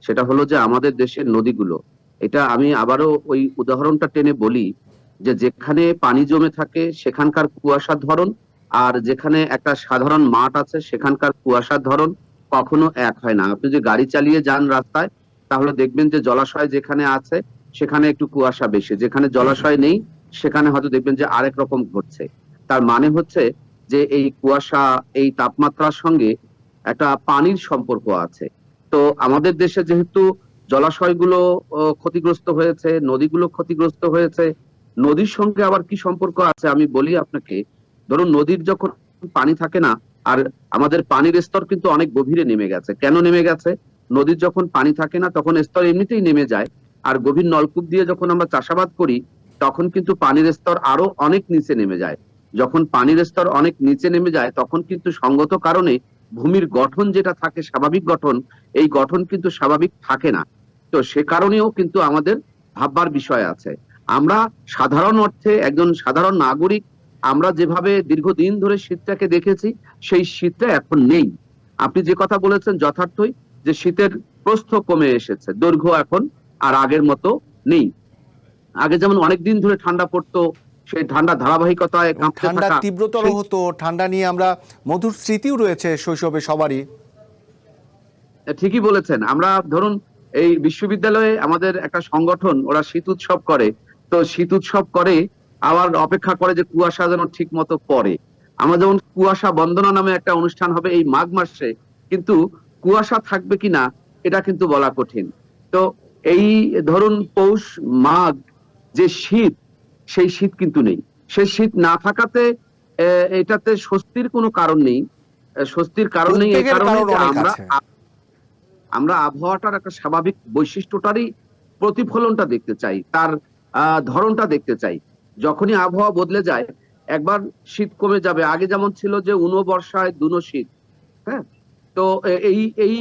সেটা হলো যে আমাদের দেশের নদীগুলো, এটা আমি আবারও ওই উদাহরণটা টেনে বলি যে যেখানে পানি জমে থাকে সেখানকার কুয়াশার ধরন, আর যেখানে একটা সাধারণ মাঠ আছে সেখানকার কুয়াশার ধরন কখনো এক হয় না। আপনি যে গাড়ি চালিয়ে যান রাস্তায়, তাহলে দেখবেন যে জলাশয় যেখানে আছে সেখানে একটু কুয়াশা বেশি, যেখানে জলাশয় নেই সেখানে হয়তো দেখবেন যে আরেক রকম ঘটছে। তার মানে হচ্ছে যে এই কুয়াশা, এই তাপমাত্রার সঙ্গে একটা পানির সম্পর্ক আছে। তো আমাদের দেশে যেহেতু জলাশয়গুলো ক্ষতিগ্রস্ত হয়েছে, নদীগুলো ক্ষতিগ্রস্ত হয়েছে, নদীর সঙ্গে আবার কি সম্পর্ক আছে আমি বলি আপনাকে। ধরুন নদীর যখন পানি থাকে না, আর আমাদের পানির স্তর কিন্তু অনেক গভীরে নেমে গেছে। কেন নেমে গেছে? নদীর যখন পানি থাকে না তখন স্তর এমনিতেই নেমে যায়, আর গভীর নলকূপ দিয়ে যখন আমরা চাষাবাদ করি তখন কিন্তু পানির স্তর আরো অনেক নিচে নেমে যায়। যখন পানির স্তর অনেক নিচে নেমে যায় তখন কিন্তু সঙ্গত কারণে ভূমির গঠন যেটা থাকে স্বাভাবিক গঠন, এই গঠন কিন্তু স্বাভাবিক থাকে না। তো সে কারণেও কিন্তু আমাদের ভাববার বিষয় আছে। আমরা সাধারণ অর্থে একজন সাধারণ নাগরিক, আমরা যেভাবে দীর্ঘদিন ধরে শীতটাকে দেখেছি সেই শীতটা এখন নেই। আপনি যে কথা বলেছেন যথার্থই, যে শীতের প্রস্থ কমে এসেছে, দৈর্ঘ্য এখন আর আগের মতো নেই। আগে যেমন অনেকদিন ধরে ঠান্ডা পড়তো, সেই ঠান্ডা ধারাবাহিকতায় কাঁপতে ঠান্ডা থাকা, তীব্রতর হতো, ঠান্ডা নিয়ে আমরা মধুর স্মৃতিও রয়েছে শৈশবে সবারই। ঠিকই বলেছেন। আমরা ধরুন এই বিশ্ববিদ্যালয়ে আমাদের একটা সংগঠন, ওরা শীত উৎসব করে। তো শীত উৎসব করে আবার অপেক্ষা করে যে কুয়াশা যেন ঠিক মতো পড়ে। আমরা যেমন কুয়াশা বন্দনা নামে একটা অনুষ্ঠান হবে এই মাঘ মাসে, কিন্তু কুয়াশা থাকবে কিনা এটা কিন্তু বলা কঠিন। তো এই ধরুন পৌষ মাঘ যে শীত, সেই শীত কিন্তু নেই। সেই শীত না থাকাতে এটাতে স্বস্তির কোনো কারণ নেই। স্বস্তির কারণ নেই এই উদ্বেগের কারণে কারণ যে অনেক আমরা আছে। আমরা আবহাওয়াটার একটা স্বাভাবিক বৈশিষ্ট্যটারই প্রতিফলনটা দেখতে চাই, তার ধরনটা দেখতে চাই। যখনই আবহাওয়া বদলে যায়, একবার শীত কমে যাবে, আগে যেমন ছিল যে উনো বর্ষায় দুনো শীত, হ্যাঁ। তো এই এই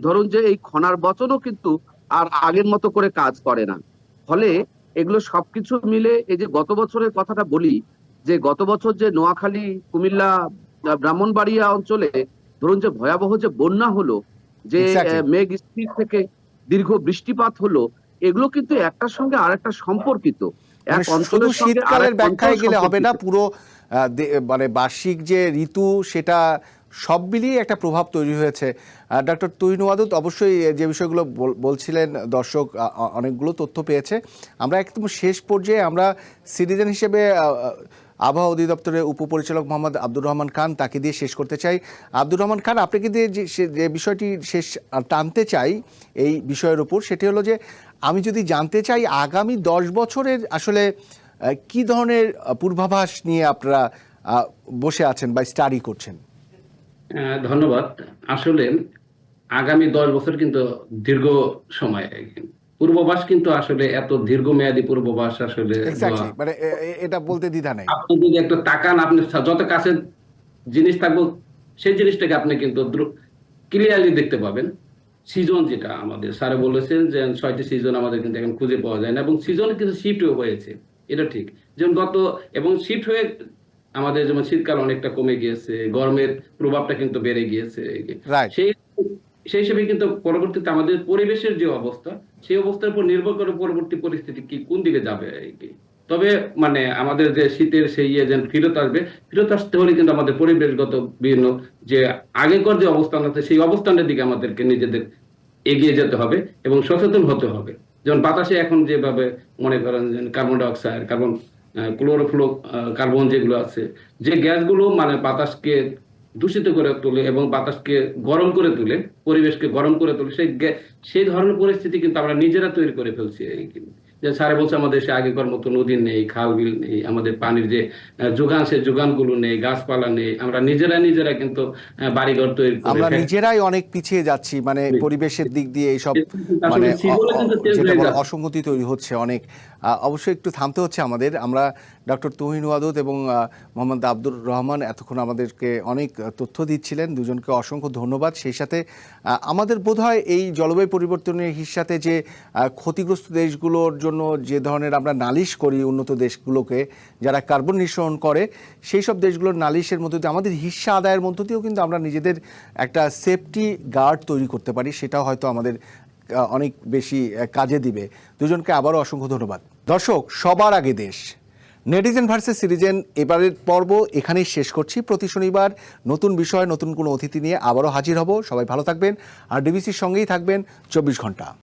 ধরুন যে এই খনার বচনও কিন্তু আর আগের মতো করে কাজ করে না। ফলে এগুলো সবকিছু মিলে এই যে গত বছরের কথাটা বলি, যে গত বছর যে নোয়াখালী, কুমিল্লা, ব্রাহ্মণবাড়িয়া অঞ্চলে ধরুন যে ভয়াবহ যে বন্যা হলো, যে Exactly. মেঘ স্থির থেকে দীর্ঘ বৃষ্টিপাত হলো, এগুলো কিন্তু একটার সঙ্গে আরেকটা সম্পর্কিত। মানে এক শুধু অঞ্চলের সঙ্গে শীতকালের আরেক অঞ্চল ব্যাখ্যায় গেলে হবে না, সম্পর্কিত। পুরো মানে বার্ষিক যে ঋতু সেটা সব মিলিয়ে একটা প্রভাব তৈরি হয়েছে। ডক্টর তুহিন ওয়াদুদ অবশ্যই যে বিষয়গুলো বলছিলেন, দর্শক অনেকগুলো তথ্য পেয়েছে। আমরা একদম শেষ পর্যায়ে আমরা সিটিজেন হিসেবে আবহাওয়া অধিদপ্তরের উপপরিচালক মোহাম্মদ আব্দুর রহমান খান, তাকে দিয়ে শেষ করতে চাই। আব্দুর রহমান খান, আপনাকে দিয়ে যে বিষয়টি শেষ টানতে চাই এই বিষয়ের উপর, সেটি হলো যে আমি যদি জানতে চাই আগামী 10 বছরের আসলে কি ধরনের পূর্বাভাস নিয়ে আপনারা বসে আছেন বা স্টাডি করছেন? ধন্যবাদ। আসলে আগামী 10 বছর কিন্তু দীর্ঘ সময়। পূর্বাভাস কিন্তু আসলে এত দীর্ঘমেয়াদী পূর্বাভাস আসলে এক্স্যাক্টলি, মানে এটা বলতে দ্বিধা নেই। আপনি যদি একটা তাকান, আপনি যত কাছে জিনিস থাকবো সেই জিনিসটাকে আপনি কিন্তু ক্লিয়ারলি দেখতে পাবেন। সিজন যেটা আমাদের স্যার বলেছেন যে 6টি সিজন আমাদের কিন্তু এখন খুঁজে পাওয়া যায় না, এবং সিজনে কিন্তু শিফট হয়েছে, এটা ঠিক। যেমন এবং শিফট হয়ে আমাদের যেমন শীতকাল অনেকটা কমে গিয়েছে, গরমের প্রভাবটা কিন্তু বেড়ে গিয়েছে। রাইট। সেই সেই হিসেবে কিন্তু পরবর্তীতে আমাদের পরিবেশের যে অবস্থা, সেই অবস্থার উপর নির্ভর করে পরবর্তী পরিস্থিতি কি কোন দিকে যাবে। তবে মানে আমাদের যে শীতের সেই যে ফিরত আসতে হলে কিন্তু আমাদের পরিবেশগত বিভিন্ন যে আগেকার যে অবস্থান আছে সেই অবস্থানের দিকে আমাদেরকে নিজেদের এগিয়ে যেতে হবে এবং সচেতন হতে হবে। যেমন বাতাসে এখন যেভাবে মনে করেন কার্বন ডাইঅক্সাইড, ক্লোরোফ্লো কার্বন যেগুলো আছে, যে গ্যাসগুলো মানে বাতাসকে দূষিত করে তোলে এবং বাতাসকে গরম করে তোলে, পরিবেশকে গরম করে তোলে, সেই ধরনের পরিস্থিতি কিন্তু আমরা নিজেরা তৈরি করে ফেলছি। যে স্যারে বলছে আমাদের দেশে আগেকার মতো নদী নেই, খাল বিল নেই, আমাদের পানির যে যোগান সেই যোগানগুলো নেই, গাছপালা নেই, আমরা নিজেরা কিন্তু বাড়িঘর তৈরি করে আমরা নিজেরাই অনেক পিছিয়ে যাচ্ছি, মানে পরিবেশের দিক দিয়ে এইসব মানে আসলে সিজনে কিন্তু চেঞ্জ যেটা হয়ে বলে যাচ্ছে। অসঙ্গতি তৈরি হচ্ছে অনেক। অবশ্যই একটু থামতে হচ্ছে আমাদের। আমরা ডক্টর তুহিন ওয়াদুদ এবং মোহাম্মদ আব্দুর রহমান এতক্ষণ আমাদেরকে অনেক তথ্য দিচ্ছিলেন, দুজনকে অসংখ্য ধন্যবাদ। সেই সাথে আমাদের বোধহয় এই জলবায়ু পরিবর্তনের হিসাবে যে ক্ষতিগ্রস্ত দেশগুলোর জন্য যে ধরনের আমরা নালিশ করি, উন্নত দেশগুলোকে যারা কার্বন নিঃসরণ করে, সেই সব দেশগুলোর নালিশের মধ্য দিয়ে আমাদের হিস্সা আদায়ের মধ্য দিয়েও কিন্তু আমরা নিজেদের একটা সেফটি গার্ড তৈরি করতে পারি, সেটাও হয়তো আমাদের অনেক বেশি কাজে দিবে। দুজনকে আবারও অসংখ্য ধন্যবাদ। দর্শক, সবার আগে দেশ, নেটিজেন ভার্সেস সিটিজেন এবারের পর্ব এখানেই শেষ করছি। প্রতি শনিবার নতুন বিষয়, নতুন কোনো অতিথি নিয়ে আবারও হাজির হব। সবাই ভালো থাকবেন আর ডিবিসির সঙ্গেই থাকবেন 24 ঘন্টা।